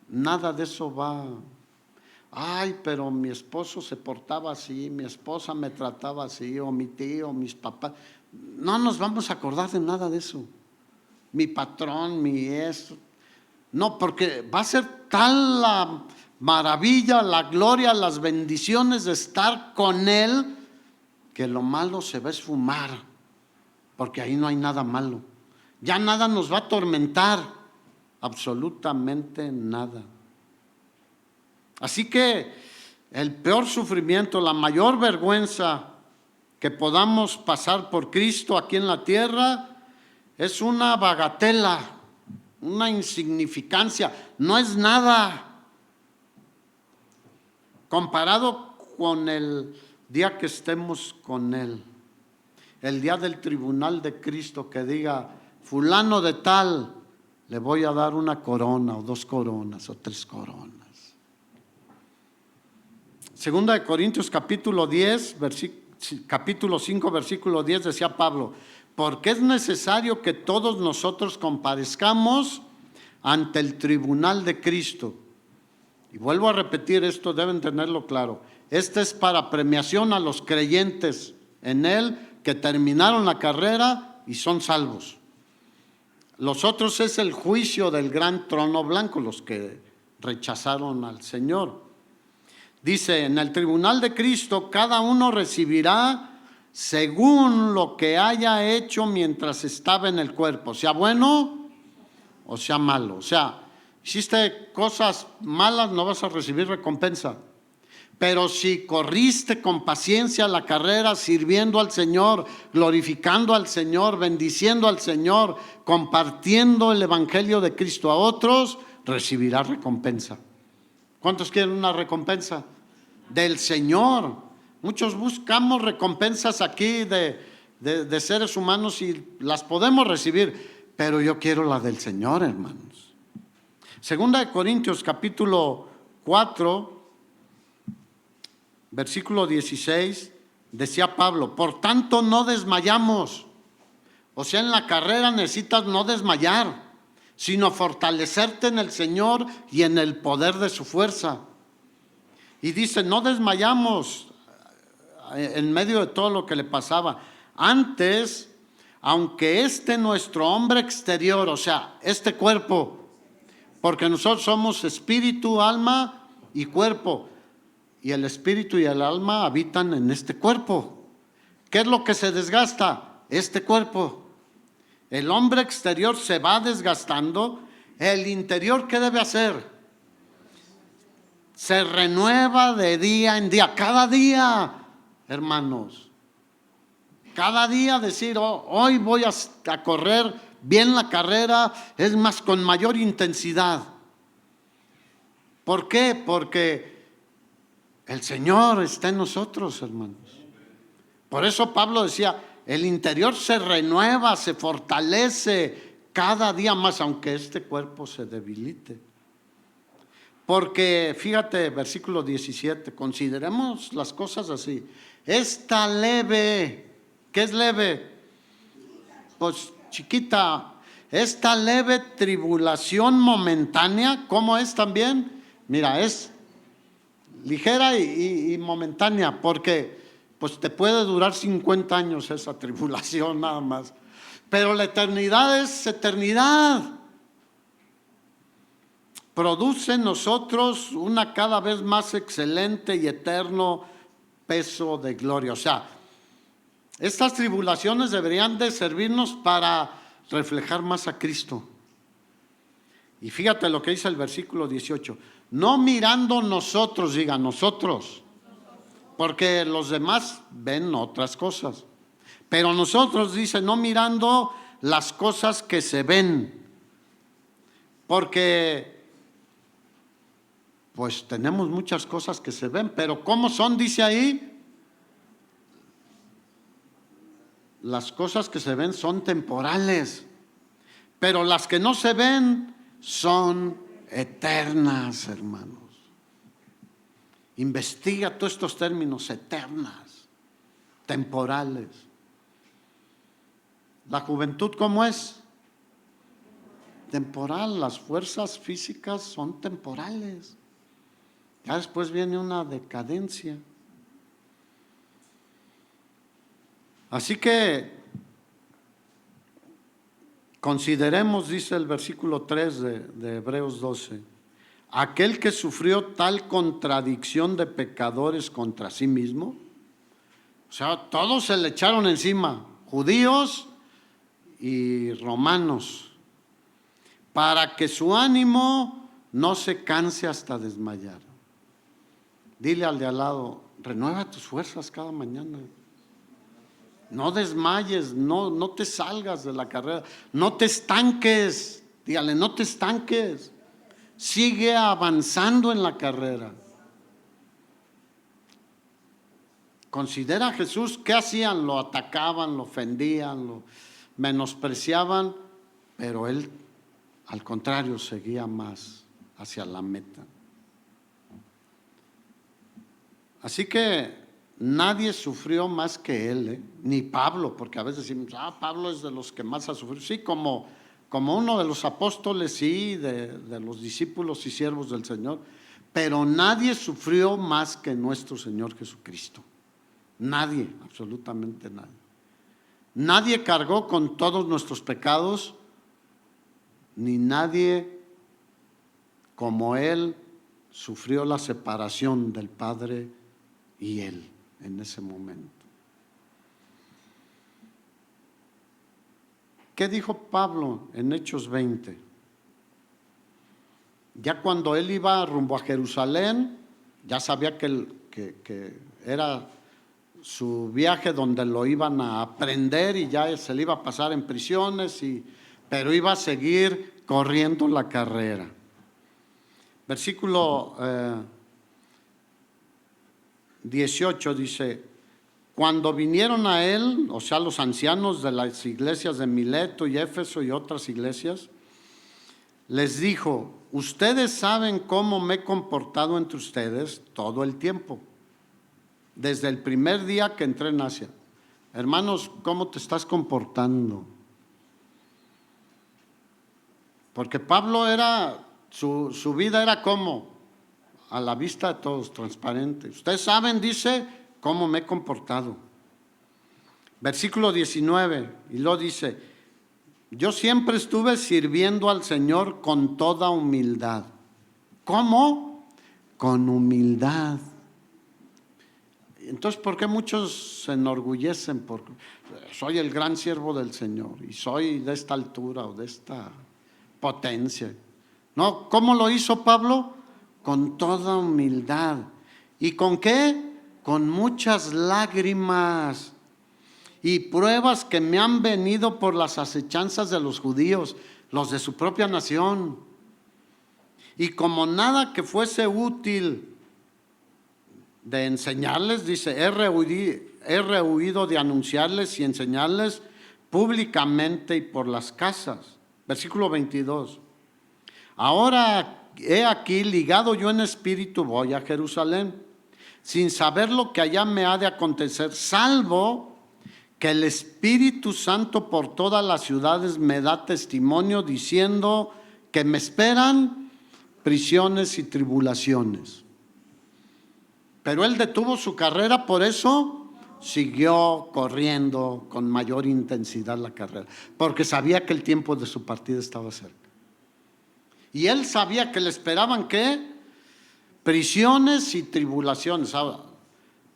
nada de eso va. Ay, pero mi esposo se portaba así, mi esposa me trataba así, o mi tío, mis papás. No nos vamos a acordar de nada de eso. Mi patrón, mi eso. No, porque va a ser tal la maravilla, la gloria, las bendiciones de estar con Él, que lo malo se va a esfumar, porque ahí no hay nada malo. Ya nada nos va a atormentar, absolutamente nada. Así que el peor sufrimiento, la mayor vergüenza que podamos pasar por Cristo aquí en la tierra es una bagatela, una insignificancia, no es nada comparado con el día que estemos con Él, el día del tribunal de Cristo, que diga, fulano de tal, le voy a dar una corona o 2 coronas o 3 coronas. Segunda de Corintios capítulo 5 versículo 10 decía Pablo, porque es necesario que todos nosotros comparezcamos ante el tribunal de Cristo. Y vuelvo a repetir esto, deben tenerlo claro. Este es para premiación a los creyentes en Él que terminaron la carrera y son salvos. Los otros es el juicio del gran trono blanco, los que rechazaron al Señor. Dice, en el tribunal de Cristo cada uno recibirá según lo que haya hecho mientras estaba en el cuerpo, sea bueno o sea malo. O sea, hiciste cosas malas, no vas a recibir recompensa. Pero si corriste con paciencia la carrera, sirviendo al Señor, glorificando al Señor, bendiciendo al Señor, compartiendo el Evangelio de Cristo a otros, recibirás recompensa. ¿Cuántos quieren una recompensa? Del Señor. Muchos buscamos recompensas aquí de seres humanos y las podemos recibir, pero yo quiero la del Señor, hermanos. Segunda de Corintios capítulo 4, versículo 16, decía Pablo, por tanto no desmayamos. O sea, en la carrera necesitas no desmayar, sino fortalecerte en el Señor y en el poder de su fuerza. Y dice, no desmayamos en medio de todo lo que le pasaba. Antes, aunque nuestro hombre exterior, o sea, este cuerpo, porque nosotros somos espíritu, alma y cuerpo, y el espíritu y el alma habitan en este cuerpo. ¿Qué es lo que se desgasta? Este cuerpo. El hombre exterior se va desgastando. El interior, ¿qué debe hacer? Se renueva de día en día. Cada día, hermanos. Cada día decir, hoy voy a correr bien la carrera, es más, con mayor intensidad. ¿Por qué? Porque el Señor está en nosotros, hermanos. Por eso Pablo decía, el interior se renueva, se fortalece cada día más, aunque este cuerpo se debilite. Porque, fíjate, versículo 17, consideremos las cosas así. Esta leve, ¿qué es leve? Pues chiquita. Esta leve tribulación momentánea, ¿cómo es también? Mira, es ligera y momentánea, porque pues te puede durar 50 años esa tribulación nada más. Pero la eternidad es eternidad. Produce en nosotros una cada vez más excelente y eterno peso de gloria. O sea, estas tribulaciones deberían de servirnos para reflejar más a Cristo. Y fíjate lo que dice el versículo 18. No mirando nosotros, diga nosotros, porque los demás ven otras cosas. Pero nosotros, dice, no mirando las cosas que se ven, porque pues tenemos muchas cosas que se ven, pero ¿cómo son? Dice ahí, las cosas que se ven son temporales, pero las que no se ven son eternas, hermanos. Investiga todos estos términos, eternas, temporales. La juventud, ¿cómo es? Temporal. Las fuerzas físicas son temporales. Ya después viene una decadencia. Así que consideremos, dice el versículo 3 de Hebreos 12, aquel que sufrió tal contradicción de pecadores contra sí mismo. O sea, todos se le echaron encima, judíos y romanos, para que su ánimo no se canse hasta desmayar. Dile al de al lado, renueva tus fuerzas cada mañana. No desmayes, no te salgas de la carrera, no te estanques. Dígale, no te estanques. Sigue avanzando en la carrera. Considera a Jesús, ¿qué hacían? Lo atacaban, lo ofendían, lo menospreciaban, pero él, al contrario, seguía más hacia la meta. Así que nadie sufrió más que él, ni Pablo, porque a veces decimos, Pablo es de los que más ha sufrido. Sí, como uno de los apóstoles, sí, de los discípulos y siervos del Señor, pero nadie sufrió más que nuestro Señor Jesucristo. Nadie, absolutamente nadie. Nadie cargó con todos nuestros pecados, ni nadie como Él sufrió la separación del Padre y Él en ese momento. ¿Qué dijo Pablo en Hechos 20? Ya cuando él iba rumbo a Jerusalén, ya sabía que era su viaje donde lo iban a prender y ya se le iba a pasar en prisiones, pero iba a seguir corriendo la carrera. Versículo 18 dice, cuando vinieron a él, o sea, los ancianos de las iglesias de Mileto y Éfeso y otras iglesias, les dijo, ustedes saben cómo me he comportado entre ustedes todo el tiempo. desde el primer día que entré en Asia. Hermanos, ¿cómo te estás comportando? Porque Pablo su vida era como, a la vista de todos, transparente. Ustedes saben, dice, cómo me he comportado. Versículo 19, y lo dice: yo siempre estuve sirviendo al Señor con toda humildad. ¿Cómo? Con humildad. Entonces, ¿por qué muchos se enorgullecen? Porque soy el gran siervo del Señor y soy de esta altura o de esta potencia. No, ¿cómo lo hizo Pablo? Con toda humildad. ¿Y con qué? Con muchas lágrimas y pruebas que me han venido por las acechanzas de los judíos, los de su propia nación. Y como nada que fuese útil de enseñarles, dice, he rehuido de anunciarles y enseñarles públicamente y por las casas. Versículo 22. Ahora he aquí, ligado yo en espíritu, voy a Jerusalén, sin saber lo que allá me ha de acontecer, salvo que el Espíritu Santo por todas las ciudades me da testimonio diciendo que me esperan prisiones y tribulaciones. Pero él detuvo su carrera, por eso siguió corriendo con mayor intensidad la carrera, porque sabía que el tiempo de su partida estaba cerca. Y él sabía que le esperaban, ¿qué? Prisiones y tribulaciones.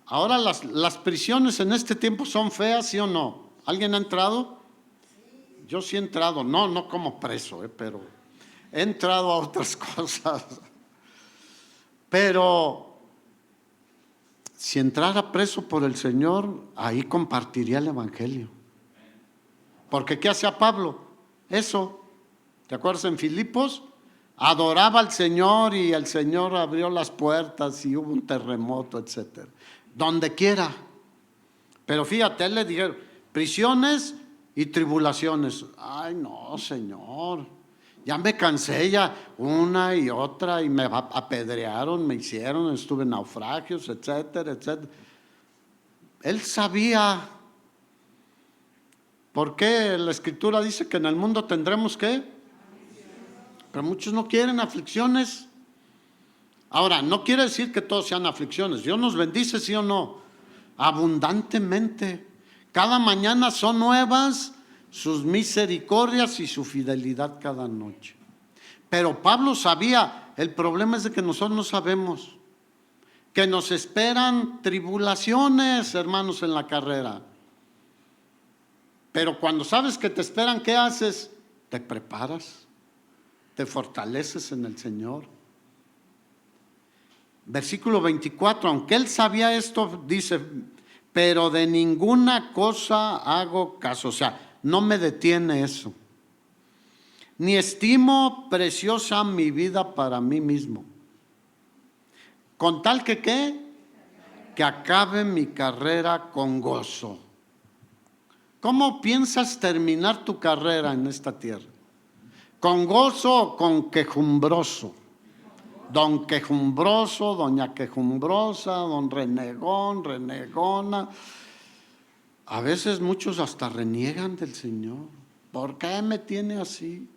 Ahora las prisiones en este tiempo son feas, ¿sí o no? ¿Alguien ha entrado? Yo sí he entrado, no como preso, pero he entrado a otras cosas. Pero si entrara preso por el Señor, ahí compartiría el evangelio. Porque ¿qué hacía Pablo? Eso. ¿Te acuerdas en Filipos? Adoraba al Señor y el Señor abrió las puertas y hubo un terremoto, etcétera. Donde quiera. Pero fíjate, él le dijeron prisiones y tribulaciones. Ay, no, Señor, ya me cansé ya una y otra y me apedrearon, me hicieron, estuve en naufragios, etcétera, etcétera. Él sabía. ¿Por qué la Escritura dice que en el mundo tendremos qué? Pero muchos no quieren aflicciones. Ahora, no quiere decir que todos sean aflicciones. Dios nos bendice, ¿sí o no? Abundantemente. Cada mañana son nuevas sus misericordias y su fidelidad cada noche. Pero Pablo sabía, el problema es de que nosotros no sabemos, que nos esperan tribulaciones, hermanos, en la carrera. Pero cuando sabes que te esperan, ¿qué haces? Te preparas, te fortaleces en el Señor. Versículo 24, aunque él sabía esto, dice, pero de ninguna cosa hago caso. O sea, no me detiene eso. Ni estimo preciosa mi vida para mí mismo. Con tal que ¿qué? Que acabe mi carrera con gozo. ¿Cómo piensas terminar tu carrera en esta tierra? ¿Con gozo o con quejumbroso? Don quejumbroso, doña quejumbrosa, don renegón, renegona. A veces muchos hasta reniegan del Señor. ¿Por qué me tiene así?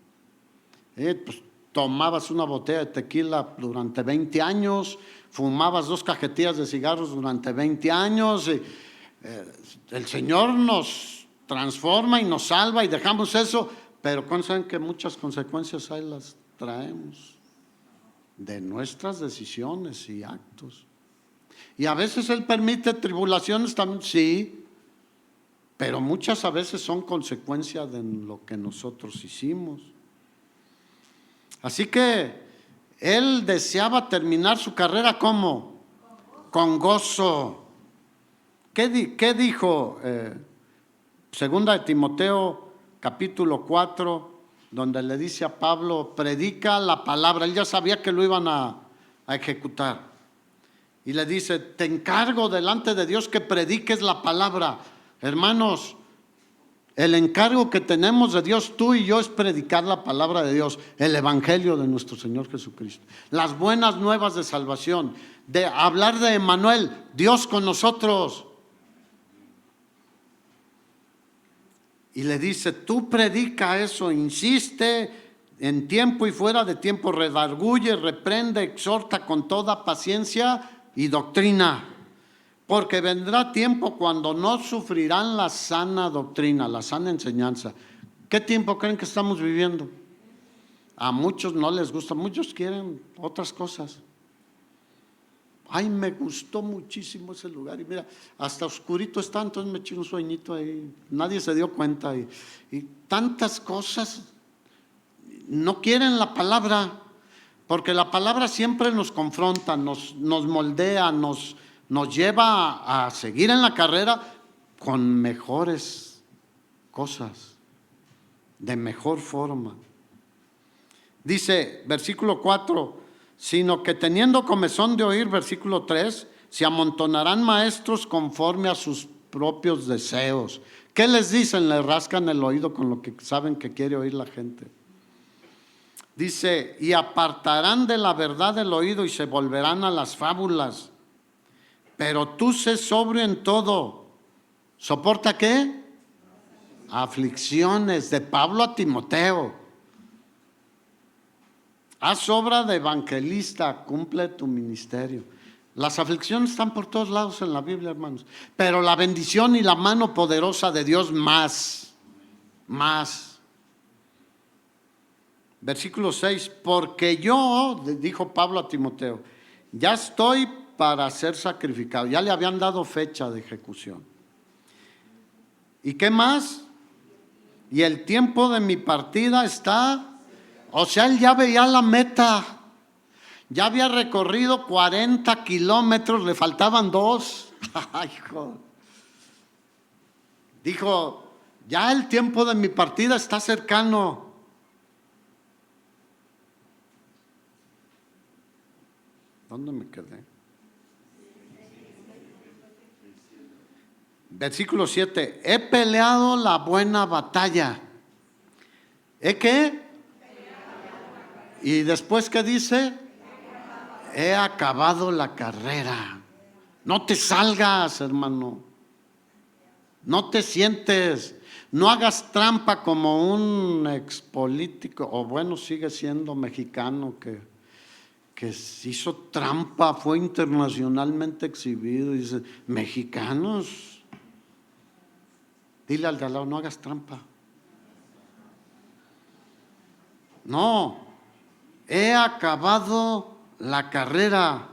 Pues tomabas una botella de tequila durante 20 años, fumabas 2 cajetillas de cigarros durante 20 años. El Señor nos transforma y nos salva y dejamos eso, pero saben que muchas consecuencias ahí las traemos de nuestras decisiones y actos. Y a veces Él permite tribulaciones también, sí, pero muchas a veces son consecuencia de lo que nosotros hicimos. Así que él deseaba terminar su carrera ¿cómo? Con gozo. ¿Qué dijo? Segunda de Timoteo capítulo 4, donde le dice a Pablo, predica la palabra. Él ya sabía que lo iban a ejecutar. Y le dice, te encargo delante de Dios que prediques la palabra. Hermanos, El encargo que tenemos de Dios, tú y yo, es predicar la palabra de Dios, el evangelio de nuestro Señor Jesucristo, las buenas nuevas de salvación, de hablar de Emmanuel, Dios con nosotros. Y le dice, tú predica eso, insiste en tiempo y fuera de tiempo, redarguye, reprende, exhorta con toda paciencia y doctrina. Porque vendrá tiempo cuando no sufrirán la sana doctrina, la sana enseñanza. ¿Qué tiempo creen que estamos viviendo? A muchos no les gusta, muchos quieren otras cosas. Ay, me gustó muchísimo ese lugar. Y mira, hasta oscurito está, entonces me eché un sueñito ahí. Nadie se dio cuenta. Y tantas cosas. No quieren la palabra, porque la palabra siempre nos confronta, nos moldea, nos lleva a seguir en la carrera con mejores cosas, de mejor forma. Dice, versículo 4, sino que teniendo comezón de oír, versículo 3, se amontonarán maestros conforme a sus propios deseos. ¿Qué les dicen? Le rascan el oído con lo que saben que quiere oír la gente. Dice, y apartarán de la verdad el oído y se volverán a las fábulas. Pero tú sé sobrio en todo. ¿Soporta qué? Aflicciones, de Pablo a Timoteo. Haz obra de evangelista, cumple tu ministerio. Las aflicciones están por todos lados en la Biblia, hermanos. Pero la bendición y la mano poderosa de Dios más. Versículo 6, porque yo, dijo Pablo a Timoteo, ya estoy para ser sacrificado. Ya le habían dado fecha de ejecución. ¿Y qué más? Y el tiempo de mi partida está, o sea, él ya veía la meta. Ya había recorrido 40 kilómetros, le faltaban 2. Dijo, ya el tiempo de mi partida está cercano. ¿Dónde me quedé? Versículo 7. He peleado la buena batalla. ¿He qué? Y después, ¿qué dice? He acabado la carrera. No te salgas, hermano. No te sientes. No hagas trampa como un expolítico, o bueno, sigue siendo mexicano que hizo trampa, fue internacionalmente exhibido. Y dice, mexicanos, dile al de al lado, no hagas trampa. No, he acabado la carrera,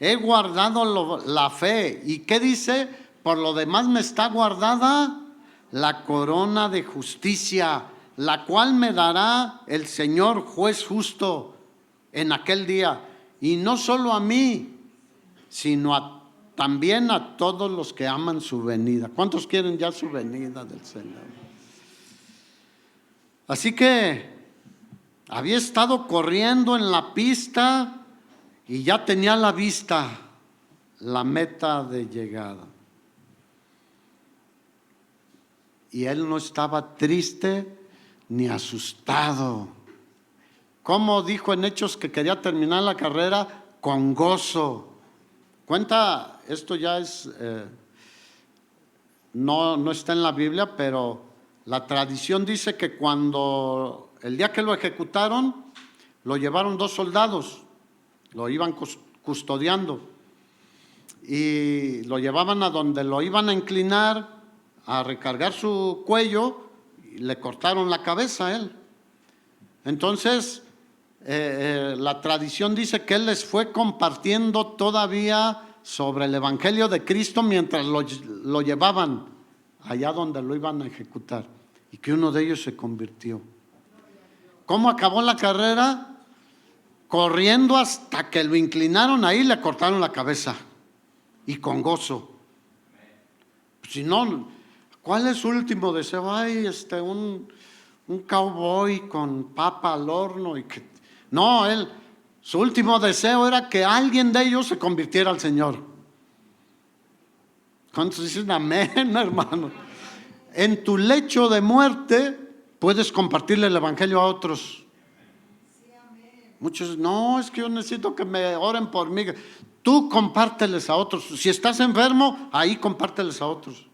he guardado la fe. ¿Y qué dice? Por lo demás me está guardada la corona de justicia, la cual me dará el Señor juez justo en aquel día, y no solo a mí, sino también a todos los que aman su venida. ¿Cuántos quieren ya su venida del Señor? Así que había estado corriendo en la pista y ya tenía a la vista la meta de llegada. Y él no estaba triste ni asustado. ¿Cómo dijo en Hechos que quería terminar la carrera? Con gozo. Cuenta, esto ya es, no está en la Biblia, pero la tradición dice que cuando, el día que lo ejecutaron, lo llevaron 2 soldados, lo iban custodiando y lo llevaban a donde lo iban a inclinar, a recargar su cuello, y le cortaron la cabeza a él. Entonces, la tradición dice que él les fue compartiendo todavía sobre el evangelio de Cristo mientras lo llevaban allá donde lo iban a ejecutar, y que uno de ellos se convirtió. ¿Cómo acabó la carrera? Corriendo hasta que lo inclinaron ahí, le cortaron la cabeza, y con gozo. Si no, ¿cuál es su último deseo? Ay, un cowboy con papa al horno y que... No, su último deseo era que alguien de ellos se convirtiera al Señor. ¿Cuántos dicen amén, hermano? en tu lecho de muerte puedes compartirle el evangelio a otros. Muchos, no, es que yo necesito que me oren por mí. Tú compárteles a otros. Si estás enfermo, ahí compárteles a otros.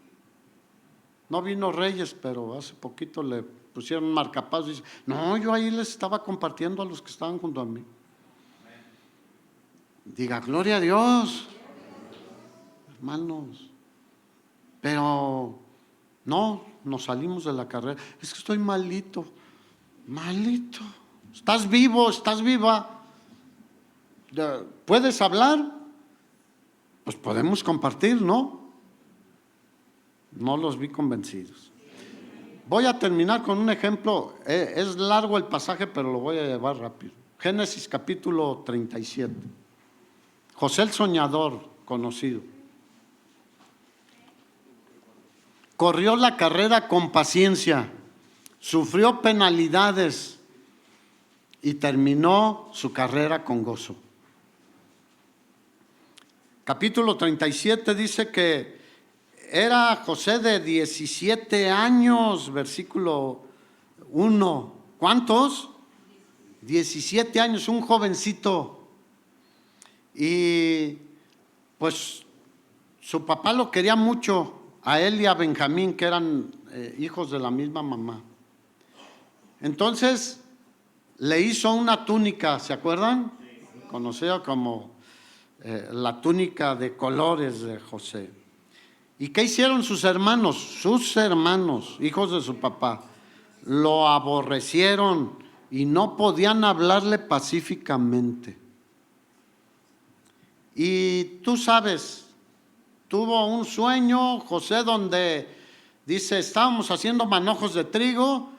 No vino Reyes, pero hace poquito le pusieron un marcapasos y dice, no, yo ahí les estaba compartiendo a los que estaban junto a mí. Diga, gloria a Dios, hermanos. Pero no, nos salimos de la carrera. Es que estoy malito. Estás vivo, estás viva. ¿Puedes hablar? Pues podemos compartir, ¿no? No los vi convencidos. Voy a terminar con un ejemplo. Es largo el pasaje, pero lo voy a llevar rápido. Génesis capítulo 37. José el soñador, conocido. Corrió la carrera con paciencia, sufrió penalidades y terminó su carrera con gozo. Capítulo 37 dice que era José de 17 años, versículo 1. ¿Cuántos? 17 años, un jovencito. Y pues su papá lo quería mucho, a él y a Benjamín, que eran hijos de la misma mamá. Entonces le hizo una túnica, ¿se acuerdan? Conocida como la túnica de colores de José. ¿Y qué hicieron sus hermanos? Sus hermanos, hijos de su papá, lo aborrecieron y no podían hablarle pacíficamente. Y tú sabes, tuvo un sueño José donde dice, estábamos haciendo manojos de trigo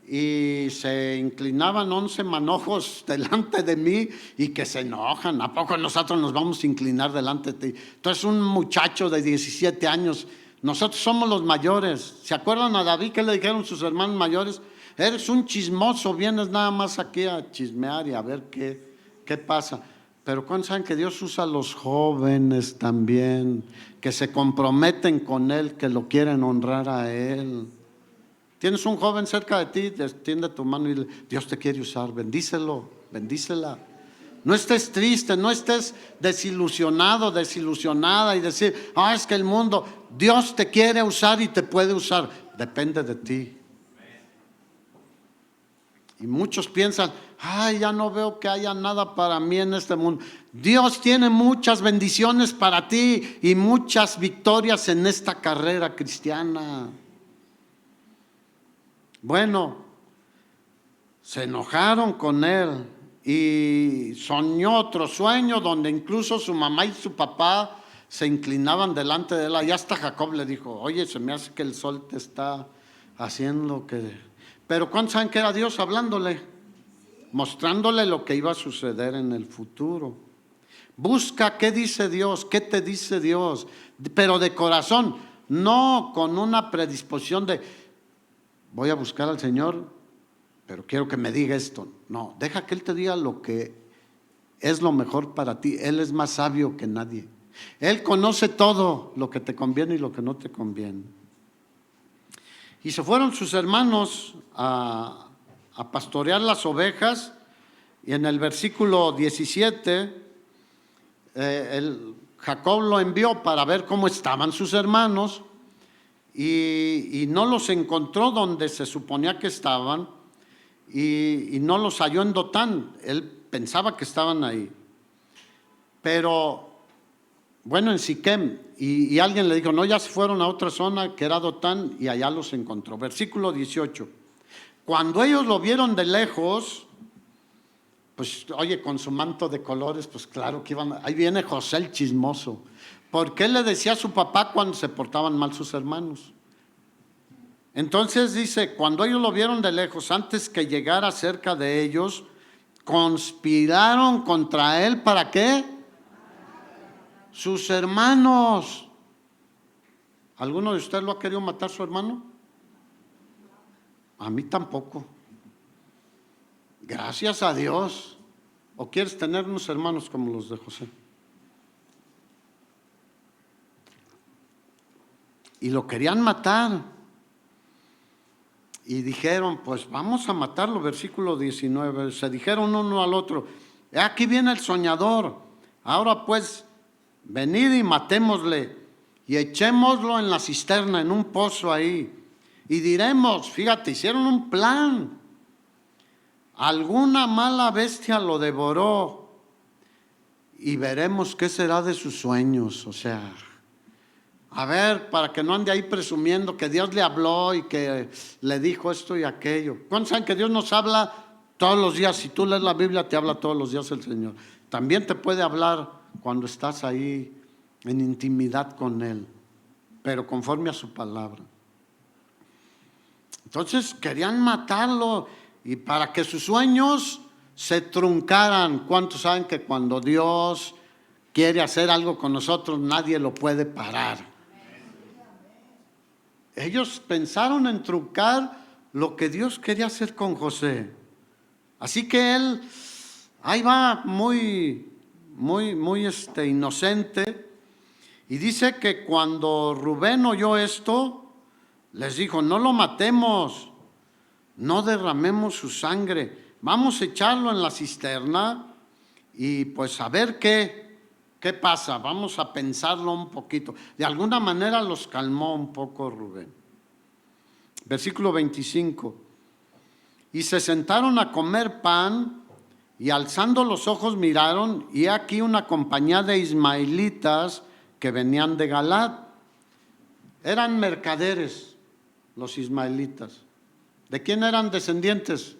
y se inclinaban 11 manojos delante de mí y que se enojan. ¿A poco nosotros nos vamos a inclinar delante de ti? Tú eres un muchacho de 17 años, nosotros somos los mayores. ¿Se acuerdan a David que le dijeron sus hermanos mayores? Eres un chismoso, vienes nada más aquí a chismear y a ver qué pasa. Pero ¿cuántos saben que Dios usa a los jóvenes también, que se comprometen con Él, que lo quieren honrar a Él? Tienes un joven cerca de ti, extiende tu mano y dile, Dios te quiere usar, bendícelo, bendícela. No estés triste, no estés desilusionado, desilusionada y decir, es que el mundo, Dios te quiere usar y te puede usar, depende de ti. Y muchos piensan, ya no veo que haya nada para mí en este mundo. Dios tiene muchas bendiciones para ti y muchas victorias en esta carrera cristiana. Bueno, se enojaron con él y soñó otro sueño donde incluso su mamá y su papá se inclinaban delante de él. Allá hasta Jacob le dijo, oye, se me hace que el sol te está haciendo que... Pero ¿cuántos saben que era Dios hablándole? Mostrándole lo que iba a suceder en el futuro. Busca qué dice Dios, qué te dice Dios, pero de corazón, no con una predisposición de voy a buscar al Señor, pero quiero que me diga esto. No, deja que Él te diga lo que es lo mejor para ti. Él es más sabio que nadie. Él conoce todo lo que te conviene y lo que no te conviene. Y se fueron sus hermanos a pastorear las ovejas, y en el versículo 17 Jacob lo envió para ver cómo estaban sus hermanos y no los encontró donde se suponía que estaban y no los halló en Dotán. Él pensaba que estaban ahí, pero bueno, en Siquem, y alguien le dijo, no, ya se fueron a otra zona que era Dotán y allá los encontró. Versículo 18. Cuando ellos lo vieron de lejos, pues oye, con su manto de colores, pues claro que iban, ahí viene José el chismoso. ¿Por qué le decía a su papá cuando se portaban mal sus hermanos? Entonces dice, cuando ellos lo vieron de lejos, antes que llegara cerca de ellos, conspiraron contra él, ¿para qué? Sus hermanos. ¿Alguno de ustedes lo ha querido matar su hermano? A mí tampoco. Gracias a Dios. ¿O quieres tener unos hermanos como los de José? Y lo querían matar. Y dijeron, pues vamos a matarlo, versículo 19. Se dijeron uno al otro, aquí viene el soñador. Ahora pues, venid y matémosle y echémoslo en la cisterna, en un pozo ahí. Y diremos, fíjate, hicieron un plan. Alguna mala bestia lo devoró y veremos qué será de sus sueños. O sea, a ver, para que no ande ahí presumiendo que Dios le habló y que le dijo esto y aquello. ¿Cuántos saben que Dios nos habla todos los días? Si tú lees la Biblia, te habla todos los días el Señor. También te puede hablar cuando estás ahí en intimidad con Él, pero conforme a su palabra. Entonces querían matarlo y para que sus sueños se truncaran. ¿Cuántos saben que cuando Dios quiere hacer algo con nosotros, nadie lo puede parar? Ellos pensaron en truncar lo que Dios quería hacer con José. Así que él, ahí va muy inocente. Y dice que cuando Rubén oyó esto, les dijo, no lo matemos, no derramemos su sangre, vamos a echarlo en la cisterna y pues a ver qué pasa, vamos a pensarlo un poquito. De alguna manera los calmó un poco Rubén. Versículo 25. Y se sentaron a comer pan y alzando los ojos miraron y aquí una compañía de ismaelitas que venían de Galaad. Eran mercaderes los ismaelitas. ¿De quién eran descendientes?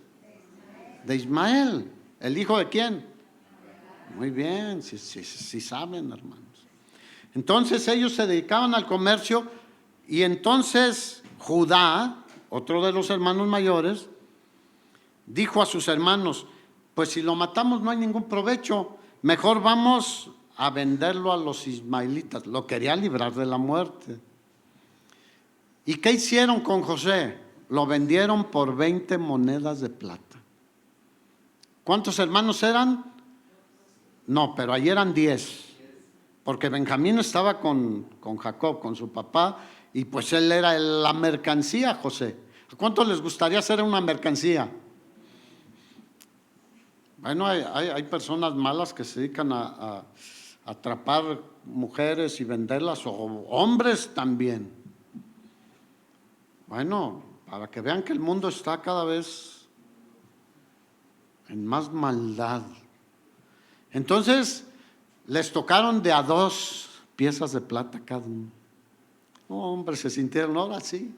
De Ismael. ¿El hijo de quién? Muy bien, sí saben, hermanos. Entonces ellos se dedicaban al comercio y entonces Judá, otro de los hermanos mayores, dijo a sus hermanos, pues si lo matamos no hay ningún provecho, mejor vamos a venderlo a los ismaelitas. Lo quería librar de la muerte. ¿Y qué hicieron con José? Lo vendieron por 20 monedas de plata. ¿Cuántos hermanos eran? No, pero ahí eran 10. Porque Benjamín estaba con Jacob, con su papá, y pues él era la mercancía, José. ¿A cuántos les gustaría ser una mercancía? Bueno, hay personas malas que se dedican a atrapar mujeres y venderlas, o hombres también. Bueno, para que vean que el mundo está cada vez en más maldad. Entonces, les tocaron de a 2 piezas de plata cada uno. Hombre, se sintieron, ahora sí,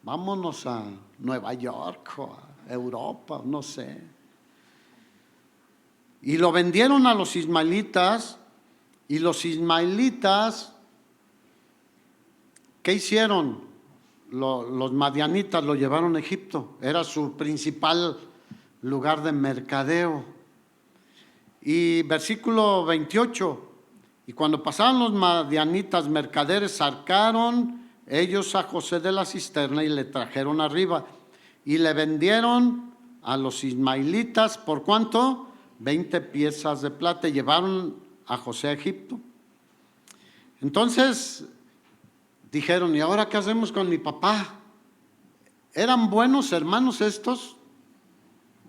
vámonos a Nueva York o a Europa, no sé. Y lo vendieron a los ismaelitas, y los ismaelitas, ¿qué hicieron? Los madianitas lo llevaron a Egipto, era su principal lugar de mercadeo. Y versículo 28, y cuando pasaban los madianitas mercaderes, sacaron ellos a José de la cisterna y le trajeron arriba, y le vendieron a los ismaelitas, ¿por cuánto? 20 piezas de plata, y llevaron a José a Egipto. Entonces dijeron, ¿y ahora qué hacemos con mi papá? ¿Eran buenos hermanos estos?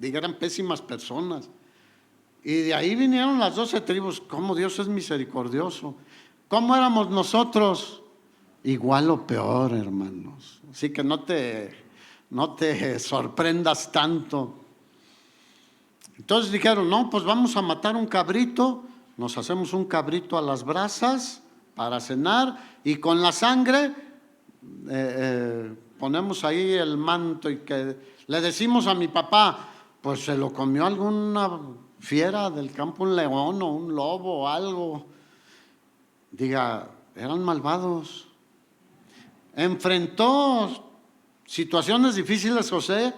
Eran pésimas personas. Y de ahí vinieron las 12 tribus. ¿Cómo Dios es misericordioso? ¿Cómo éramos nosotros? Igual o peor, hermanos. Así que no te sorprendas tanto. Entonces dijeron, no, pues vamos a matar un cabrito, nos hacemos un cabrito a las brasas para cenar y con la sangre ponemos ahí el manto y que le decimos a mi papá, pues se lo comió alguna fiera del campo, un león o un lobo o algo. Diga, eran malvados. Enfrentó situaciones difíciles José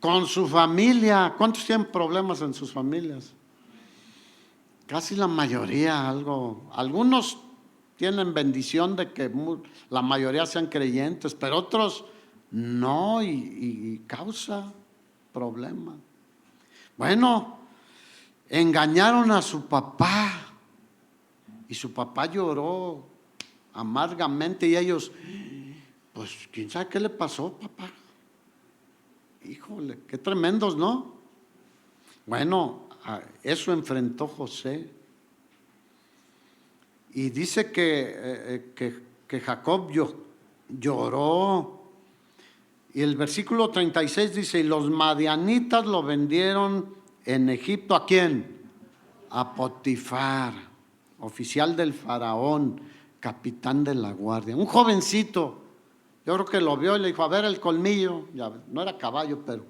con su familia. ¿Cuántos tienen problemas en sus familias? Casi la mayoría, algunos tienen bendición de que la mayoría sean creyentes, pero otros no, y causa problema. Bueno, engañaron a su papá y su papá lloró amargamente y ellos, pues quién sabe qué le pasó, papá. Híjole, qué tremendos, ¿no? Bueno, eso enfrentó José. Y dice que Jacob lloró. Y el versículo 36 dice, y los madianitas lo vendieron en Egipto, ¿a quién? A Potifar, oficial del faraón, capitán de la guardia. Un jovencito, yo creo que lo vio y le dijo, a ver el colmillo, ya, no era caballo, pero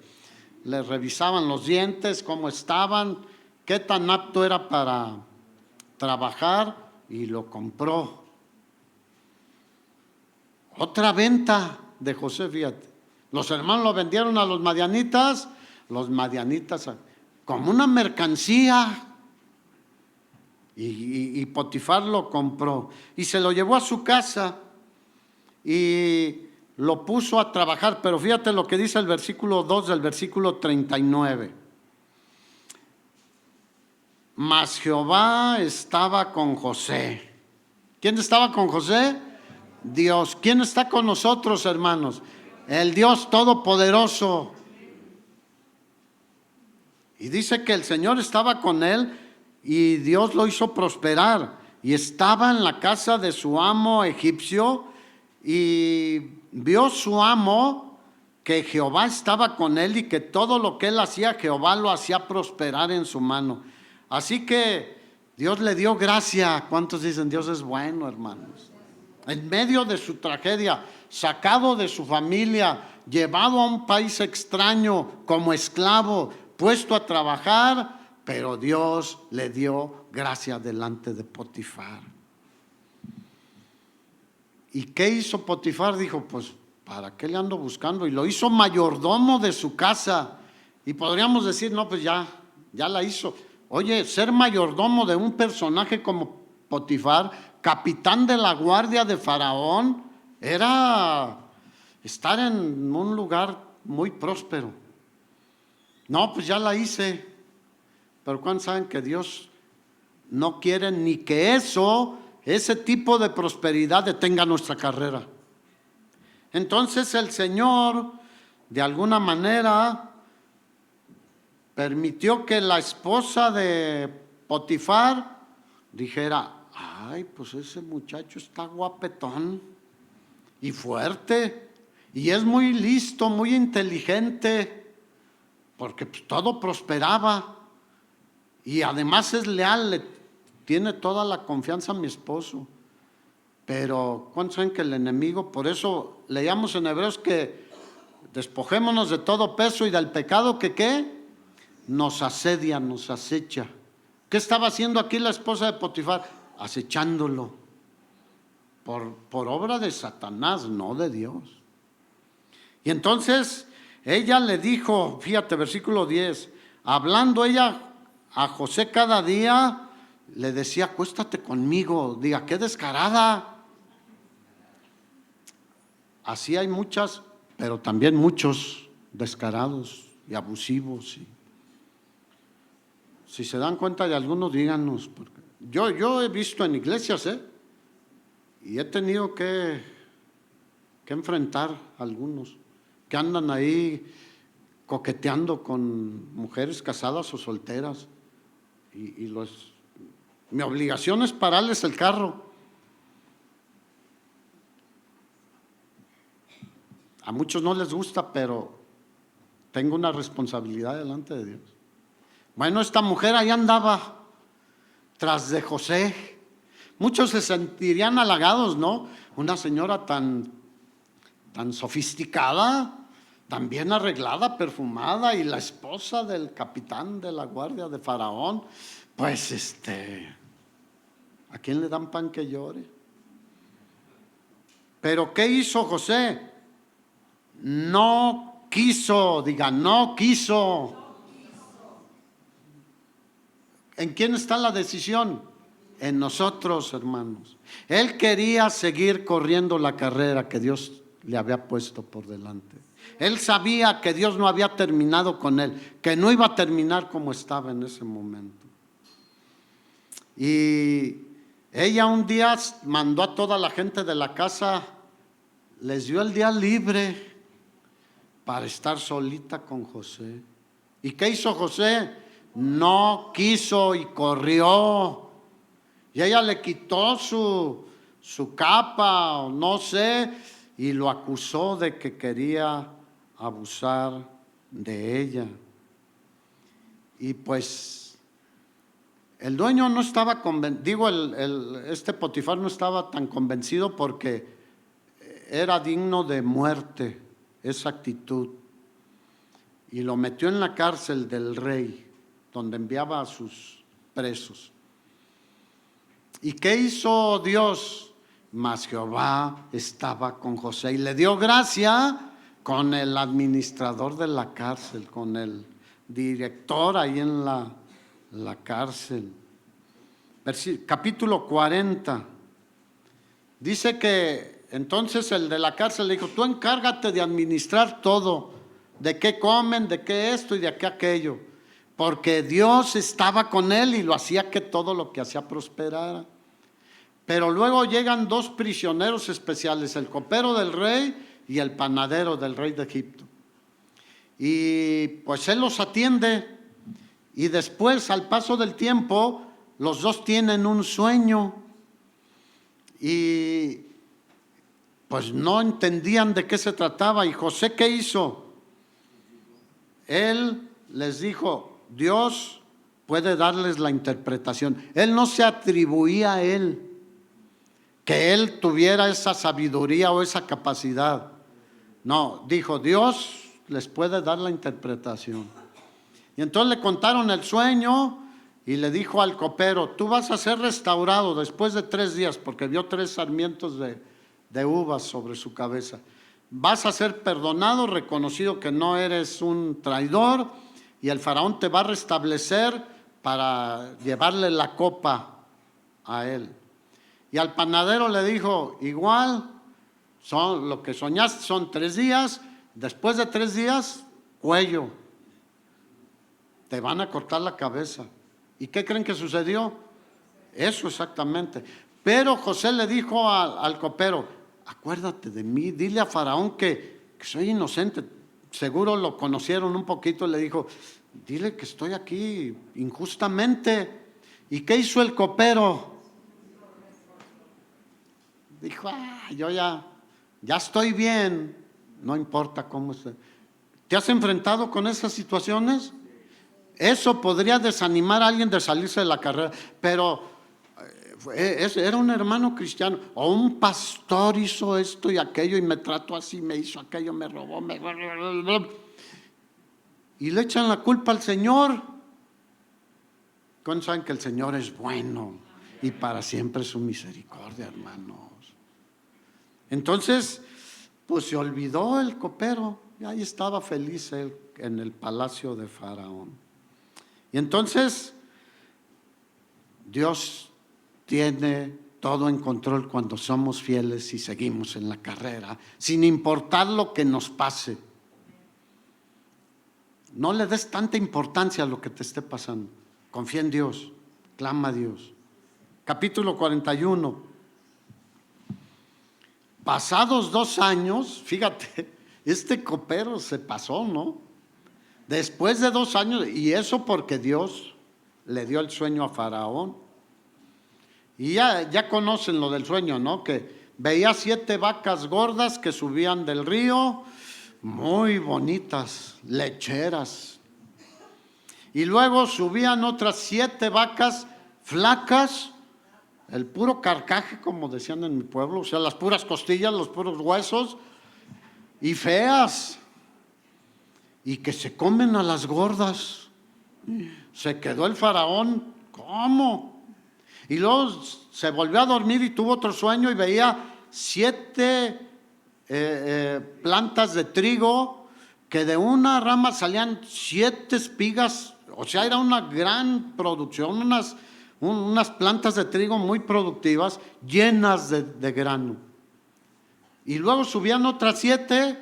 le revisaban los dientes, cómo estaban, qué tan apto era para trabajar, y lo compró. Otra venta de José, fíjate. Los hermanos lo vendieron a los madianitas como una mercancía. Y Potifar lo compró y se lo llevó a su casa y lo puso a trabajar. Pero fíjate lo que dice el versículo 2 del versículo 39. Mas Jehová estaba con José. ¿Quién estaba con José? Dios. ¿Quién está con nosotros, hermanos? El Dios Todopoderoso. Y dice que el Señor estaba con él y Dios lo hizo prosperar. Y estaba en la casa de su amo egipcio y vio su amo que Jehová estaba con él y que todo lo que él hacía, Jehová lo hacía prosperar en su mano. Así que Dios le dio gracia. ¿Cuántos dicen Dios es bueno, hermanos? En medio de su tragedia, sacado de su familia, llevado a un país extraño como esclavo, puesto a trabajar, pero Dios le dio gracia delante de Potifar. ¿Y qué hizo Potifar? Dijo, pues, ¿para qué le ando buscando? Y lo hizo mayordomo de su casa. Y podríamos decir, no, pues ya la hizo. Oye, ser mayordomo de un personaje como Potifar, capitán de la guardia de Faraón, era estar en un lugar muy próspero. No, pues ya la hice. Pero ¿cuántos saben que Dios no quiere ni que ese tipo de prosperidad detenga nuestra carrera? Entonces el Señor, de alguna manera, permitió que la esposa de Potifar dijera, ay, pues ese muchacho está guapetón y fuerte y es muy listo, muy inteligente, porque pues, todo prosperaba y además es leal, le tiene toda la confianza a mi esposo. Pero ¿cuántos saben que el enemigo, por eso leíamos en Hebreos que despojémonos de todo peso y del pecado que ¿qué? Nos asedia, nos acecha. ¿Qué estaba haciendo aquí la esposa de Potifar? Acechándolo por obra de Satanás, no de Dios. Y entonces ella le dijo, fíjate, versículo 10, hablando ella a José cada día, le decía, acuéstate conmigo. Diga, qué descarada. Así hay muchas, pero también muchos descarados y abusivos. Si se dan cuenta de algunos, díganos. Porque yo he visto en iglesias, y he tenido que enfrentar a algunos que andan ahí coqueteando con mujeres casadas o solteras. Mi obligación es pararles el carro. A muchos no les gusta, pero tengo una responsabilidad delante de Dios. Bueno, esta mujer ahí andaba tras de José. Muchos se sentirían halagados, ¿no? Una señora tan sofisticada, tan bien arreglada, perfumada, y la esposa del capitán de la guardia de Faraón. Pues ¿a quién le dan pan que llore? Pero ¿qué hizo José? No quiso, diga, no quiso. ¿En quién está la decisión? En nosotros, hermanos. Él quería seguir corriendo la carrera que Dios le había puesto por delante. Él sabía que Dios no había terminado con él, que no iba a terminar como estaba en ese momento. Y ella un día mandó a toda la gente de la casa, les dio el día libre. para estar solita con José. ¿Y qué hizo José? No quiso y corrió. Y ella le quitó su capa, o no sé, y lo acusó de que quería abusar de ella. Y pues el dueño no estaba convencido, este Potifar no estaba tan convencido porque era digno de muerte esa actitud. Y lo metió en la cárcel del rey, donde enviaba a sus presos. ¿Y qué hizo Dios? Mas Jehová estaba con José y le dio gracia con el administrador de la cárcel, con el director ahí en la cárcel. Capítulo 40. Dice que entonces el de la cárcel le dijo: tú encárgate de administrar todo, de qué comen, de qué esto y de qué aquello, porque Dios estaba con él y lo hacía que todo lo que hacía prosperara. Pero luego llegan dos prisioneros especiales, el copero del rey y el panadero del rey de Egipto. Y pues él los atiende, y después, al paso del tiempo, los dos tienen un sueño y pues no entendían de qué se trataba. ¿Y José qué hizo? Él les dijo: Dios puede darles la interpretación. Él no se atribuía a él que él tuviera esa sabiduría o esa capacidad. No, dijo: Dios les puede dar la interpretación. Y entonces le contaron el sueño y le dijo al copero: tú vas a ser restaurado después de 3 días, porque vio 3 sarmientos de uvas sobre su cabeza. Vas a ser perdonado, reconocido que no eres un traidor, y el faraón te va a restablecer para llevarle la copa a él. Y al panadero le dijo: igual, lo que soñaste son 3 días, después de 3 días, cuello, te van a cortar la cabeza. ¿Y qué creen que sucedió? Eso exactamente. Pero José le dijo al copero: acuérdate de mí, dile a Faraón que soy inocente. Seguro lo conocieron un poquito. Le dijo: dile que estoy aquí injustamente. ¿Y qué hizo el copero? Dijo: yo ya estoy bien, no importa cómo esté. ¿Te has enfrentado con esas situaciones? Eso podría desanimar a alguien de salirse de la carrera, pero era un hermano cristiano, o un pastor hizo esto y aquello y me trató así, me hizo aquello, me robó, y le echan la culpa al Señor. ¿Cuántos saben que el Señor es bueno y para siempre su misericordia, hermanos? Entonces, pues se olvidó el copero y ahí estaba feliz él en el palacio de Faraón. Y entonces Dios tiene todo en control cuando somos fieles y seguimos en la carrera, sin importar lo que nos pase. No le des tanta importancia a lo que te esté pasando. Confía en Dios, clama a Dios. Capítulo 41. Pasados 2 años, fíjate, este copero se pasó, ¿no? Después de 2 años, y eso porque Dios le dio el sueño a Faraón. Y ya conocen lo del sueño, ¿no? Que veía 7 vacas gordas que subían del río, muy bonitas, lecheras. Y luego subían otras 7 vacas flacas, el puro carcaje, como decían en mi pueblo, o sea, las puras costillas, los puros huesos, y feas, y que se comen a las gordas. Se quedó el faraón: ¿cómo? Y luego se volvió a dormir y tuvo otro sueño y veía 7 plantas de trigo, que de una rama salían 7 espigas, o sea, era una gran producción, unas plantas de trigo muy productivas, llenas de grano. Y luego subían otras 7,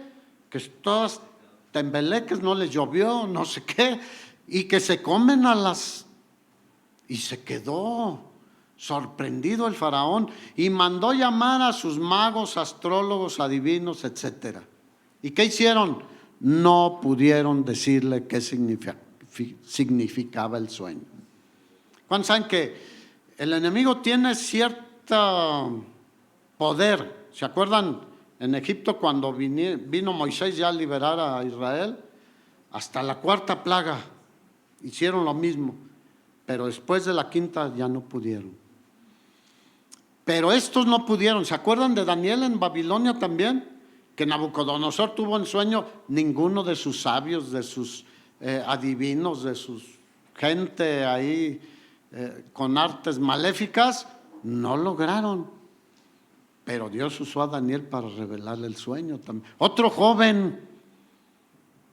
que todas tembeleques, no les llovió, no sé qué, y que se comen a las... Y se quedó sorprendido el faraón y mandó llamar a sus magos, astrólogos, adivinos, etcétera. ¿Y qué hicieron? no pudieron decirle qué significaba el sueño. ¿Cuántos saben que el enemigo tiene cierto poder? ¿Se acuerdan en Egipto cuando vino Moisés ya a liberar a Israel? Hasta la cuarta plaga hicieron lo mismo, pero después de la quinta ya no pudieron. Pero estos no pudieron. ¿Se acuerdan de Daniel en Babilonia también? Que Nabucodonosor tuvo en sueño, ninguno de sus sabios, de sus adivinos, de sus gente ahí con artes maléficas, no lograron. Pero Dios usó a Daniel para revelarle el sueño también. Otro joven,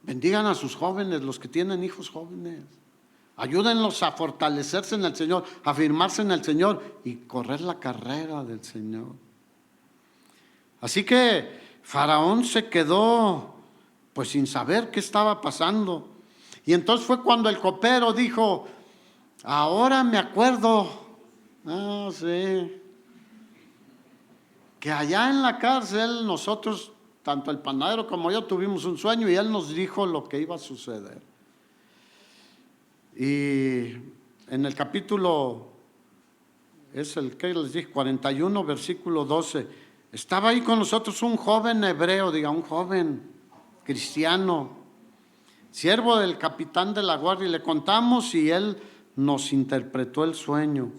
bendigan a sus jóvenes, los que tienen hijos jóvenes. Ayúdenlos a fortalecerse en el Señor, a afirmarse en el Señor y correr la carrera del Señor. Así que Faraón se quedó pues sin saber qué estaba pasando. Y entonces fue cuando el copero dijo, ahora me acuerdo, sí, que allá en la cárcel nosotros, tanto el panadero como yo, tuvimos un sueño y él nos dijo lo que iba a suceder. Y en el capítulo, es el que les dije, 41, versículo 12, estaba ahí con nosotros un joven hebreo, un joven cristiano, siervo del capitán de la guardia, y le contamos y él nos interpretó el sueño.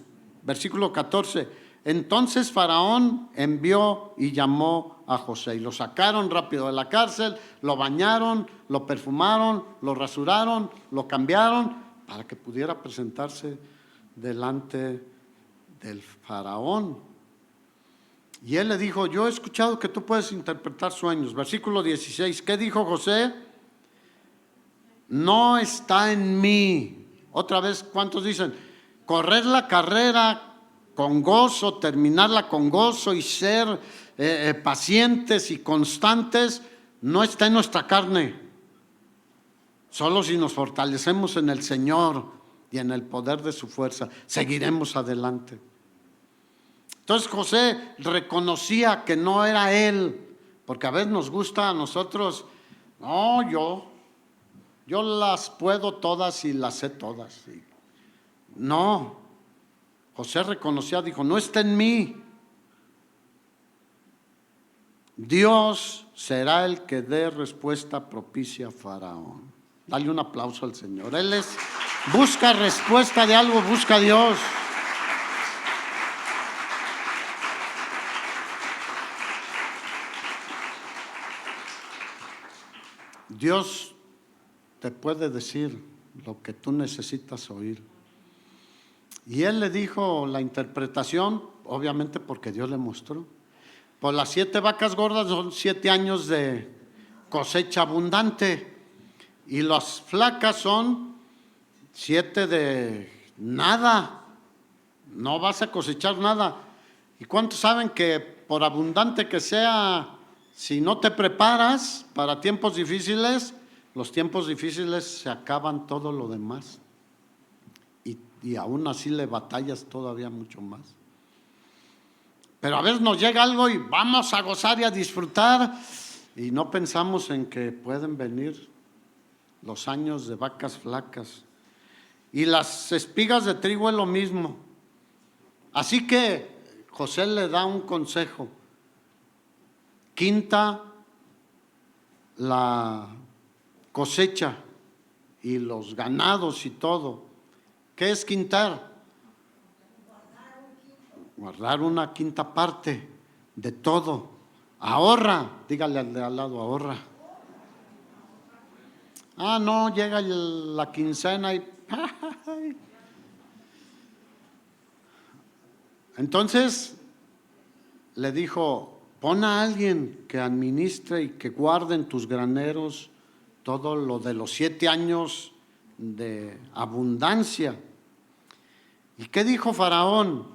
Versículo 14, entonces Faraón envió y llamó a José y lo sacaron rápido de la cárcel, lo bañaron, lo perfumaron, lo rasuraron, lo cambiaron para que pudiera presentarse delante del Faraón. Y él le dijo, yo he escuchado que tú puedes interpretar sueños. Versículo 16, ¿qué dijo José? No está en mí. Otra vez, ¿cuántos dicen? Correr la carrera con gozo, terminarla con gozo y ser pacientes y constantes, no está en nuestra carne. Solo si nos fortalecemos en el Señor y en el poder de su fuerza, seguiremos adelante. Entonces José reconocía que no era él, porque a veces nos gusta a nosotros, no, yo las puedo todas y las sé todas. No, José reconocía, dijo, no está en mí. Dios será el que dé respuesta propicia a Faraón. Dale un aplauso al Señor. Él busca respuesta de algo, busca a Dios. Dios te puede decir lo que tú necesitas oír. Y él le dijo la interpretación, obviamente porque Dios le mostró. Por las 7 vacas gordas son 7 años de cosecha abundante. Y las flacas son 7 de nada. No vas a cosechar nada. ¿Y cuántos saben que por abundante que sea, si no te preparas para tiempos difíciles, los tiempos difíciles se acaban todo lo demás? Y aún así le batallas todavía mucho más. Pero a veces nos llega algo y vamos a gozar y a disfrutar y no pensamos en que pueden venir los años de vacas flacas. Y las espigas de trigo es lo mismo. Así que José le da un consejo. Quinta la cosecha y los ganados y todo. ¿Qué es quintar? Guardar una quinta parte de todo. Ahorra, dígale al de al lado, ahorra. No, llega la quincena y... Entonces le dijo, pon a alguien que administre y que guarde en tus graneros todo lo de los 7 años de abundancia. ¿Y qué dijo Faraón?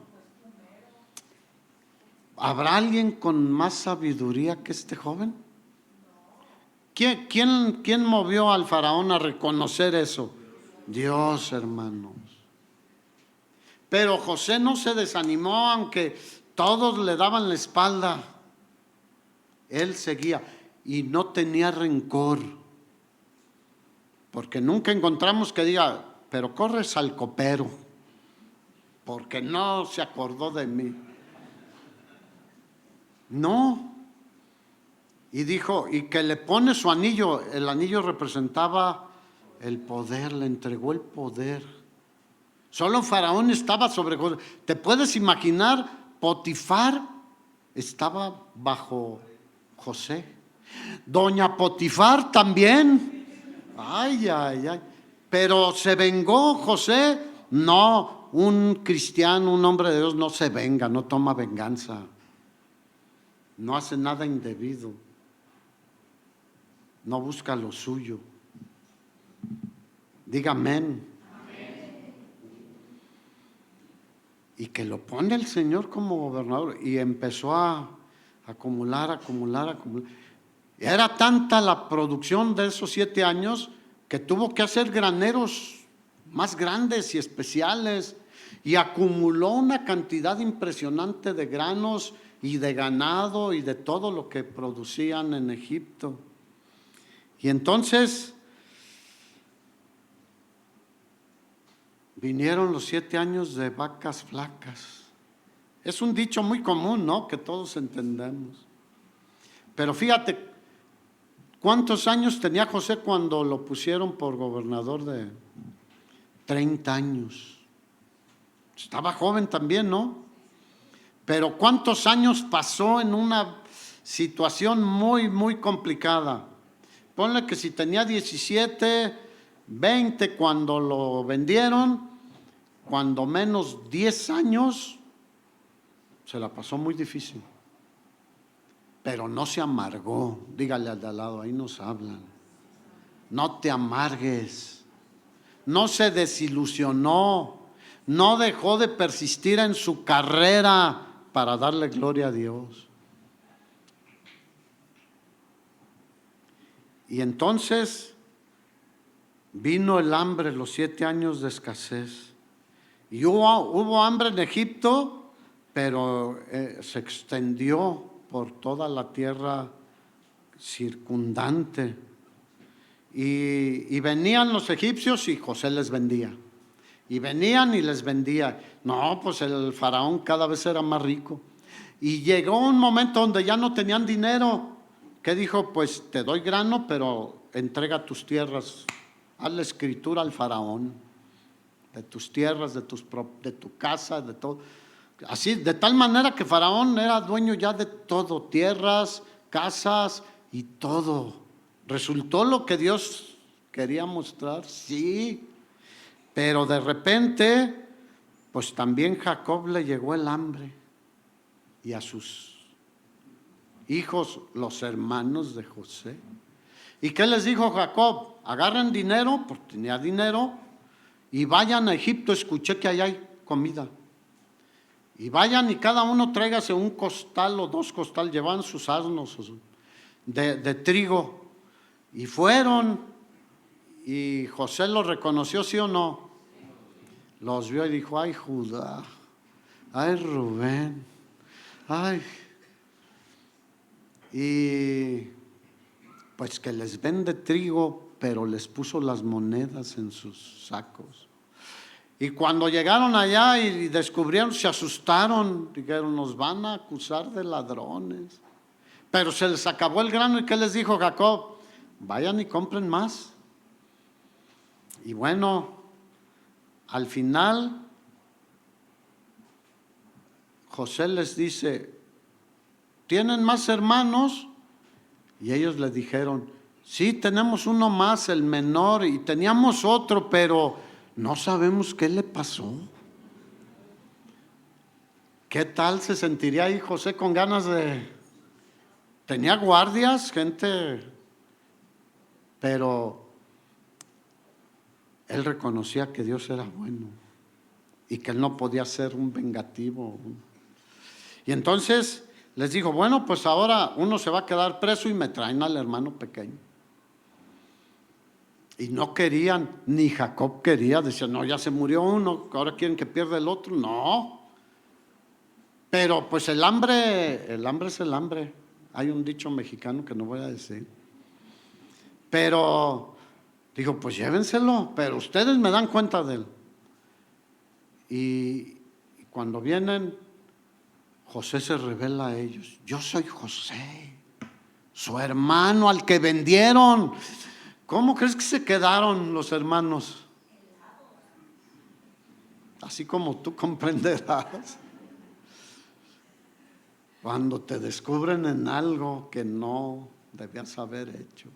¿Habrá alguien con más sabiduría que este joven? ¿Quién movió al Faraón a reconocer eso? Dios, hermanos. Pero José no se desanimó, aunque todos le daban la espalda. Él seguía y no tenía rencor. porque nunca encontramos que diga, pero corres al copero, porque no se acordó de mí. No. Y dijo, y que le pone su anillo. El anillo representaba el poder, le entregó el poder. Solo Faraón estaba sobre José. ¿Te puedes imaginar? Potifar estaba bajo José. Doña Potifar también. Ay, ay, ay. Pero ¿se vengó José? No, un cristiano, un hombre de Dios no se venga, no toma venganza. No hace nada indebido. No busca lo suyo. Diga amén. Y que lo pone el Señor como gobernador. Y empezó a acumular. Era tanta la producción de esos 7 años que tuvo que hacer graneros más grandes y especiales. Y acumuló una cantidad impresionante de granos y de ganado y de todo lo que producían en Egipto. Y entonces vinieron los 7 años de vacas flacas. Es un dicho muy común, ¿no? Que todos entendemos. Pero fíjate, ¿cuántos años tenía José cuando lo pusieron por gobernador? De 30 años. Estaba joven también, ¿no? Pero ¿cuántos años pasó en una situación muy, muy complicada? Ponle que si tenía 17, 20 cuando lo vendieron, cuando menos 10 años, se la pasó muy difícil. Pero no se amargó. Dígale al de al lado, ahí nos hablan. No te amargues. No se desilusionó. No dejó de persistir en su carrera para darle gloria a Dios. Y entonces vino el hambre, los 7 años de escasez. Y hubo hambre en Egipto, pero se extendió por toda la tierra circundante. Y venían los egipcios y José les vendía. Y venían y les vendía. No, pues el faraón cada vez era más rico. Y llegó un momento donde ya no tenían dinero. ¿Qué dijo? Pues te doy grano, pero entrega tus tierras. Haz la escritura al faraón. De tus tierras, de tu casa, de todo. Así, de tal manera que Faraón era dueño ya de todo, tierras, casas y todo. ¿Resultó lo que Dios quería mostrar? Sí, pero de repente, pues también Jacob le llegó el hambre y a sus hijos, los hermanos de José. ¿Y qué les dijo Jacob? Agarren dinero, porque tenía dinero, y vayan a Egipto, escuché que allá hay comida. Y vayan y cada uno tráigase un costal o 2 costales, llevan sus asnos de trigo. Y fueron, y José los reconoció, ¿sí o no? Los vio y dijo, ay Judá, ay Rubén, ay. Y pues que les vende trigo, pero les puso las monedas en sus sacos. Y cuando llegaron allá y descubrieron, se asustaron, dijeron, nos van a acusar de ladrones. Pero se les acabó el grano y ¿qué les dijo Jacob? Vayan y compren más. Y bueno, al final José les dice, ¿tienen más hermanos? Y ellos le dijeron, sí, tenemos uno más, el menor, y teníamos otro, pero no sabemos qué le pasó. ¿Qué tal se sentiría ahí José con ganas de... Tenía guardias, gente, pero él reconocía que Dios era bueno y que él no podía ser un vengativo. Y entonces les dijo, bueno, pues ahora uno se va a quedar preso y me traen al hermano pequeño. Y no querían, ni Jacob quería, decía, no, ya se murió uno, ahora quieren que pierda el otro. No. Pero pues el hambre es el hambre. Hay un dicho mexicano que no voy a decir. Pero Dijo, pues llévenselo, pero ustedes me dan cuenta de él. Y cuando vienen, José se revela a ellos. Yo soy José, su hermano al que vendieron. ¿Cómo crees que se quedaron los hermanos? Así como tú comprenderás. Cuando te descubren en algo que no debías haber hecho.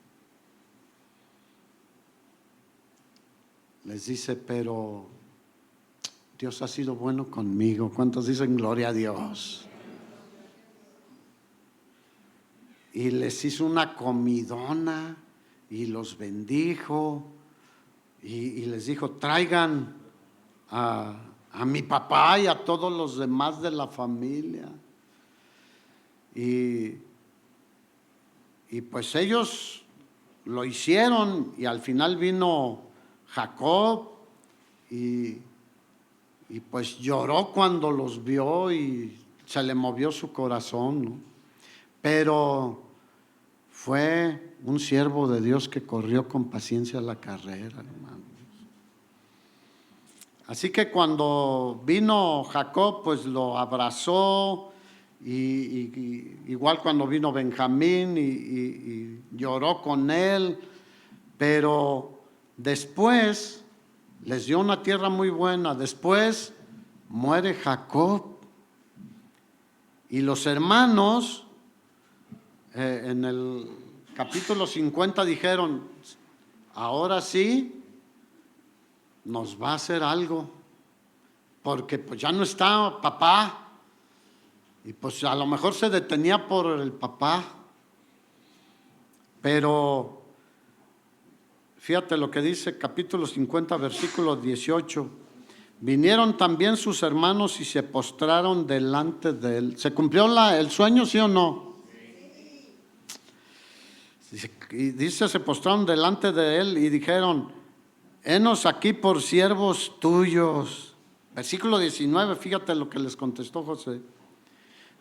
Les dice, pero Dios ha sido bueno conmigo. ¿Cuántos dicen gloria a Dios? Y les hizo una comidona y los bendijo y les dijo, traigan a mi papá y a todos los demás de la familia. Y pues ellos lo hicieron y al final vino Jacob y pues lloró cuando los vio y se le movió su corazón, ¿no? Pero fue un siervo de Dios que corrió con paciencia la carrera, hermanos. Así que cuando vino Jacob, pues lo abrazó, y igual cuando vino Benjamín y lloró con él, pero después les dio una tierra muy buena. Después muere Jacob y los hermanos en el capítulo 50 dijeron, ahora sí nos va a hacer algo, porque pues ya no está papá, y pues a lo mejor se detenía por el papá. Pero fíjate lo que dice capítulo 50, versículo 18. Vinieron también sus hermanos y se postraron delante de él. ¿Se cumplió el sueño, sí o no? Y dice, se postraron delante de él y dijeron, henos aquí por siervos tuyos. Versículo 19, fíjate lo que les contestó José.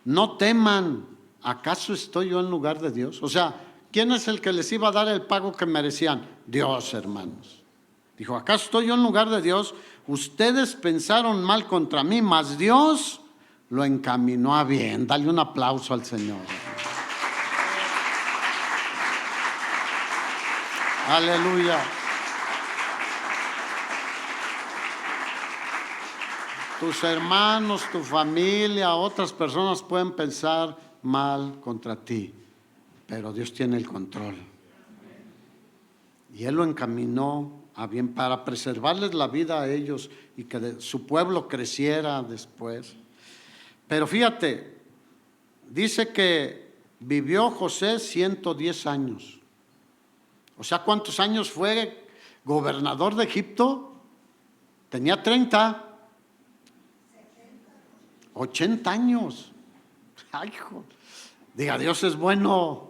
No teman, ¿acaso estoy yo en lugar de Dios? O sea, ¿quién es el que les iba a dar el pago que merecían? Dios, hermanos. Dijo, ¿acaso estoy yo en lugar de Dios? Ustedes pensaron mal contra mí, mas Dios lo encaminó a bien. Dale un aplauso al Señor. Aleluya. Tus hermanos, tu familia, otras personas pueden pensar mal contra ti, pero Dios tiene el control. Y Él lo encaminó a bien para preservarles la vida a ellos y que su pueblo creciera después. Pero fíjate, dice que vivió José 110 años. O sea, ¿cuántos años fue gobernador de Egipto? Tenía 30. 80 años. Ay, hijo. Diga, Dios es bueno.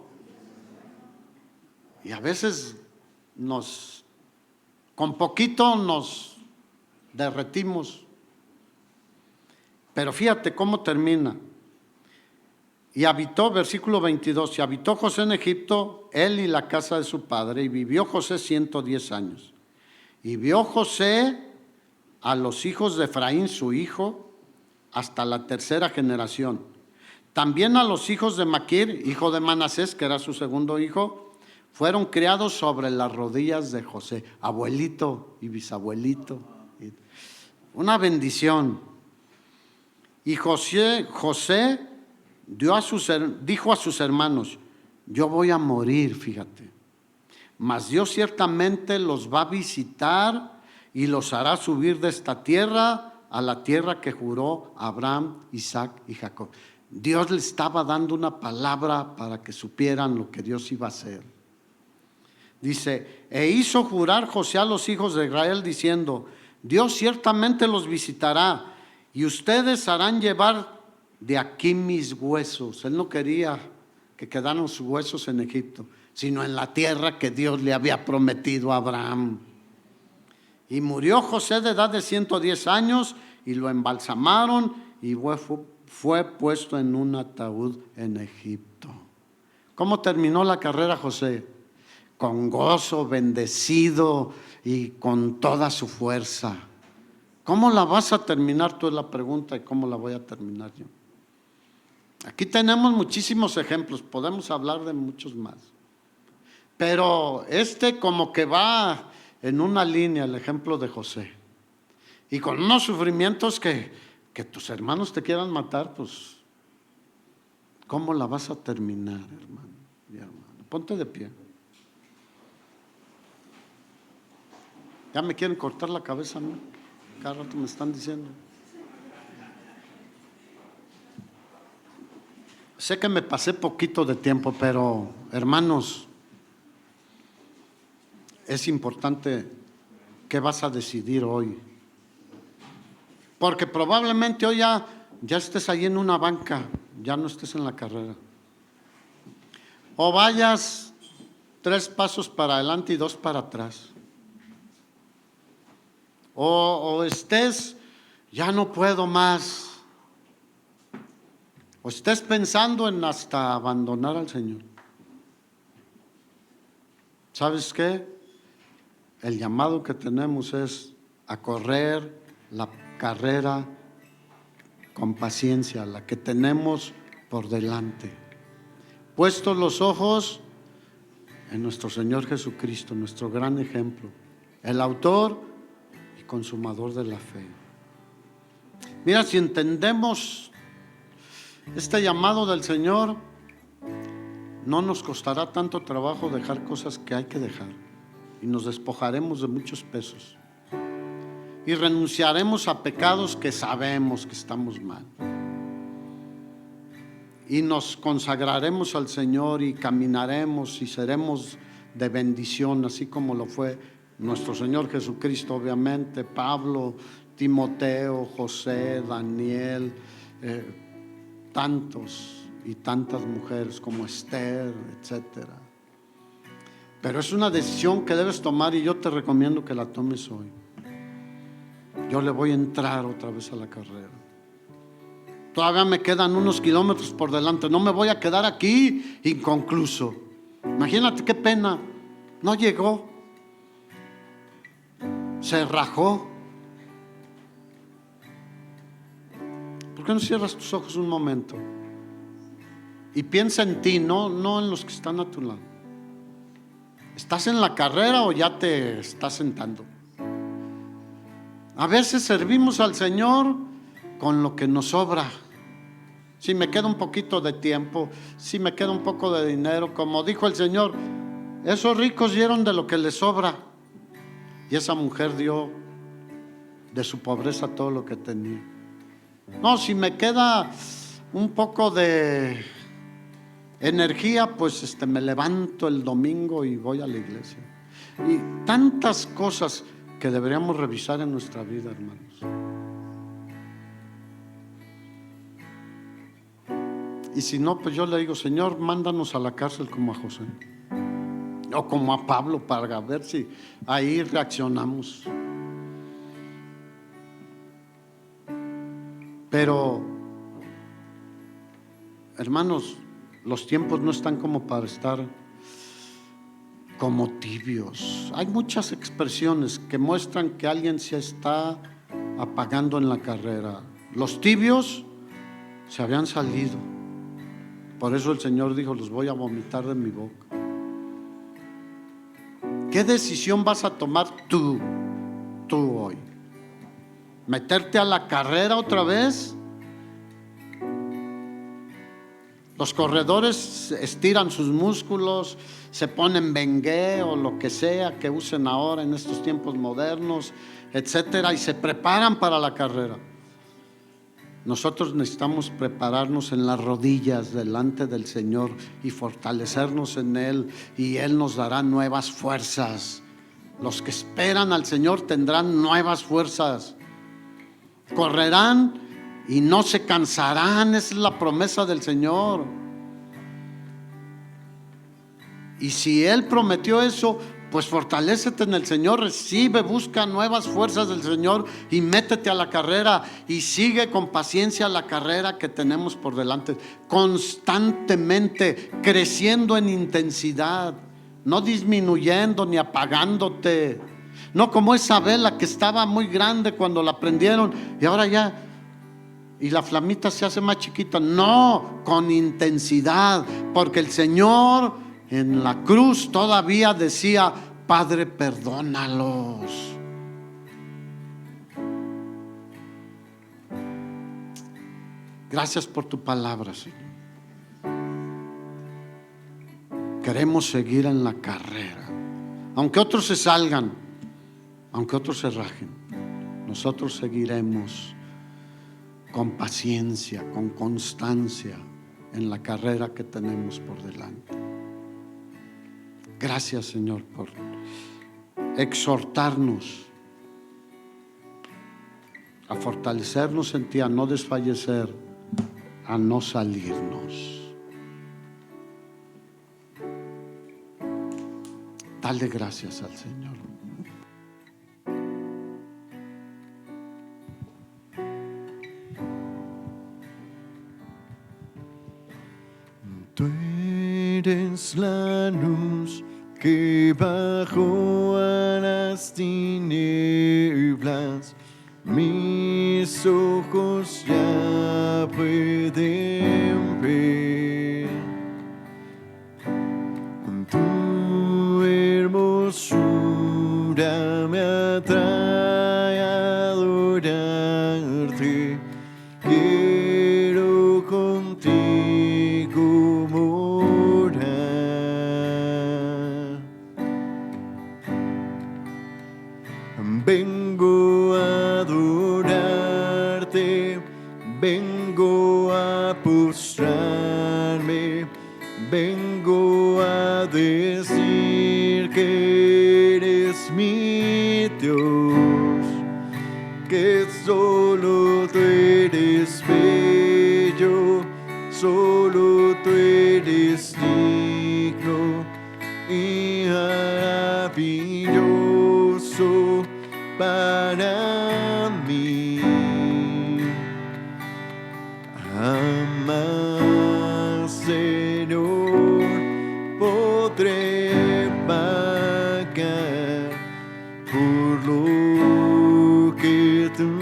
Y a veces con poquito nos derretimos. Pero fíjate cómo termina. Y habitó, versículo 22, y habitó José en Egipto, él y la casa de su padre, y vivió José 110 años. Y vio José a los hijos de Efraín, su hijo, hasta la tercera generación. También a los hijos de Maquir, hijo de Manasés, que era su segundo hijo, fueron criados sobre las rodillas de José, abuelito y bisabuelito. Una bendición. Y José dijo a sus hermanos, yo voy a morir, fíjate, mas Dios ciertamente los va a visitar y los hará subir de esta tierra a la tierra que juró Abraham, Isaac y Jacob. Dios le estaba dando una palabra para que supieran lo que Dios iba a hacer. Dice, e hizo jurar José a los hijos de Israel diciendo, Dios ciertamente los visitará y ustedes harán llevar de aquí mis huesos. Él no quería que quedaran sus huesos en Egipto, sino en la tierra que Dios le había prometido a Abraham. Y murió José de edad de 110 años y lo embalsamaron y fue puesto en un ataúd en Egipto. ¿Cómo terminó la carrera José? con gozo, bendecido y con toda su fuerza. ¿Cómo la vas a terminar tú? Es la pregunta, y cómo la voy a terminar yo. Aquí tenemos muchísimos ejemplos, podemos hablar de muchos más. Pero como que va en una línea, el ejemplo de José. Y con unos sufrimientos que tus hermanos te quieran matar, pues, ¿cómo la vas a terminar, hermano y hermano? Ponte de pie. Ya me quieren cortar la cabeza, ¿no? Cada rato me están diciendo. Sé que me pasé poquito de tiempo, pero hermanos, es importante qué vas a decidir hoy. Porque probablemente hoy ya estés ahí en una banca, ya no estés en la carrera. O vayas 3 pasos para adelante y 2 para atrás. O estés, ya no puedo más. O estés pensando en hasta abandonar al Señor. ¿Sabes qué? El llamado que tenemos es a correr la carrera con paciencia, la que tenemos por delante. Puestos los ojos en nuestro Señor Jesucristo, nuestro gran ejemplo, el autor y consumador de la fe. Mira, si entendemos este llamado del Señor, no nos costará tanto trabajo dejar cosas que hay que dejar, y nos despojaremos de muchos pesos y renunciaremos a pecados que sabemos que estamos mal, y nos consagraremos al Señor y caminaremos y seremos de bendición, así como lo fue nuestro Señor Jesucristo, obviamente, Pablo, Timoteo, José, Daniel, tantos y tantas mujeres como Esther, etcétera. Pero es una decisión que debes tomar, y yo te recomiendo que la tomes hoy. Yo le voy a entrar otra vez a la carrera. Todavía me quedan unos kilómetros por delante, no me voy a quedar aquí inconcluso. Imagínate qué pena, no llegó, se rajó. ¿Por qué no cierras tus ojos un momento y piensa en ti, no en los que están a tu lado? ¿Estás en la carrera o ya te estás sentando? A veces servimos al Señor con lo que nos sobra. Si me queda un poquito de tiempo, si me queda un poco de dinero, como dijo el Señor, esos ricos dieron de lo que les sobra, y esa mujer dio de su pobreza todo lo que tenía. No, si me queda un poco de energía, pues me levanto el domingo y voy a la iglesia. Y tantas cosas que deberíamos revisar en nuestra vida, hermanos. Y si no, pues yo le digo, Señor, mándanos a la cárcel como a José o como a Pablo, para ver si ahí reaccionamos. Pero, hermanos, los tiempos no están como para estar como tibios. Hay muchas expresiones que muestran que alguien se está apagando en la carrera. Los tibios se habían salido. Por eso el Señor dijo, los voy a vomitar de mi boca. ¿Qué decisión vas a tomar tú hoy? ¿Meterte a la carrera otra vez? Los corredores estiran sus músculos, se ponen bengué o lo que sea que usen ahora en estos tiempos modernos, etcétera, y se preparan para la carrera. Nosotros necesitamos prepararnos en las rodillas delante del Señor y fortalecernos en Él, y Él nos dará nuevas fuerzas. Los que esperan al Señor tendrán nuevas fuerzas. Correrán y no se cansarán. Esa es la promesa del Señor. Y si Él prometió eso, pues fortalécete en el Señor, recibe, busca nuevas fuerzas del Señor y métete a la carrera y sigue con paciencia la carrera que tenemos por delante, constantemente creciendo en intensidad. no disminuyendo ni apagándote. No como esa vela que estaba muy grande cuando la prendieron y ahora ya, y la flamita se hace más chiquita. No, con intensidad, porque el Señor en la cruz todavía decía: Padre, perdónalos. Gracias por tu palabra, Señor. Queremos seguir en la carrera. Aunque otros se salgan, aunque otros se rajen, nosotros seguiremos con paciencia, con constancia en la carrera que tenemos por delante. Gracias, Señor, por exhortarnos a fortalecernos en ti, a no desfallecer, a no salirnos. Dale gracias al Señor. Tú eres la luz que bajó a las tinieblas. Mis ojos ya pueden ver tu hermosura, me atrae a adorarte. Quiero contigo morar. Vengo a adorarte, vengo a postrarme, vengo a decir que eres mi Dios, que solo tú eres bello, solo tú eres digno y maravilloso para mí. Jamás, Señor, podré pagar por lo que tú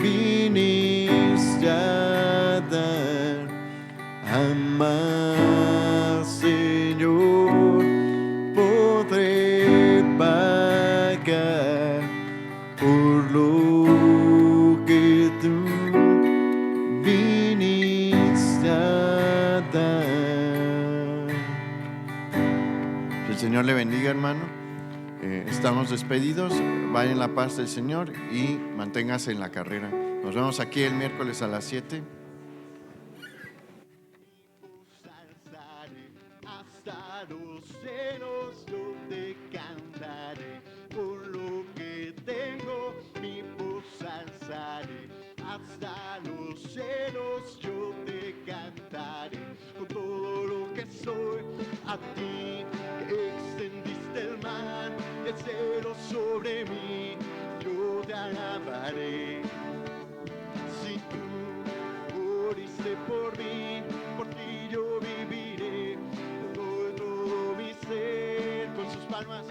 viniste a dar. Jamás, Señor, podré pagar por lo que tú viniste a dar. Que el Señor le bendiga, hermano. Estamos despedidos. Vaya en la paz del Señor y manténgase en la carrera. Nos vemos aquí el miércoles a las 7. Hasta los cielos yo te cantaré, por lo que tengo mi voz alzaré. Hasta los cielos yo te cantaré, con todo lo que soy a ti extendiste el mar, el cielo sobre mí, yo te alabaré. Si tú moriste por mí, por ti yo viviré, doy todo mi ser con sus palmas.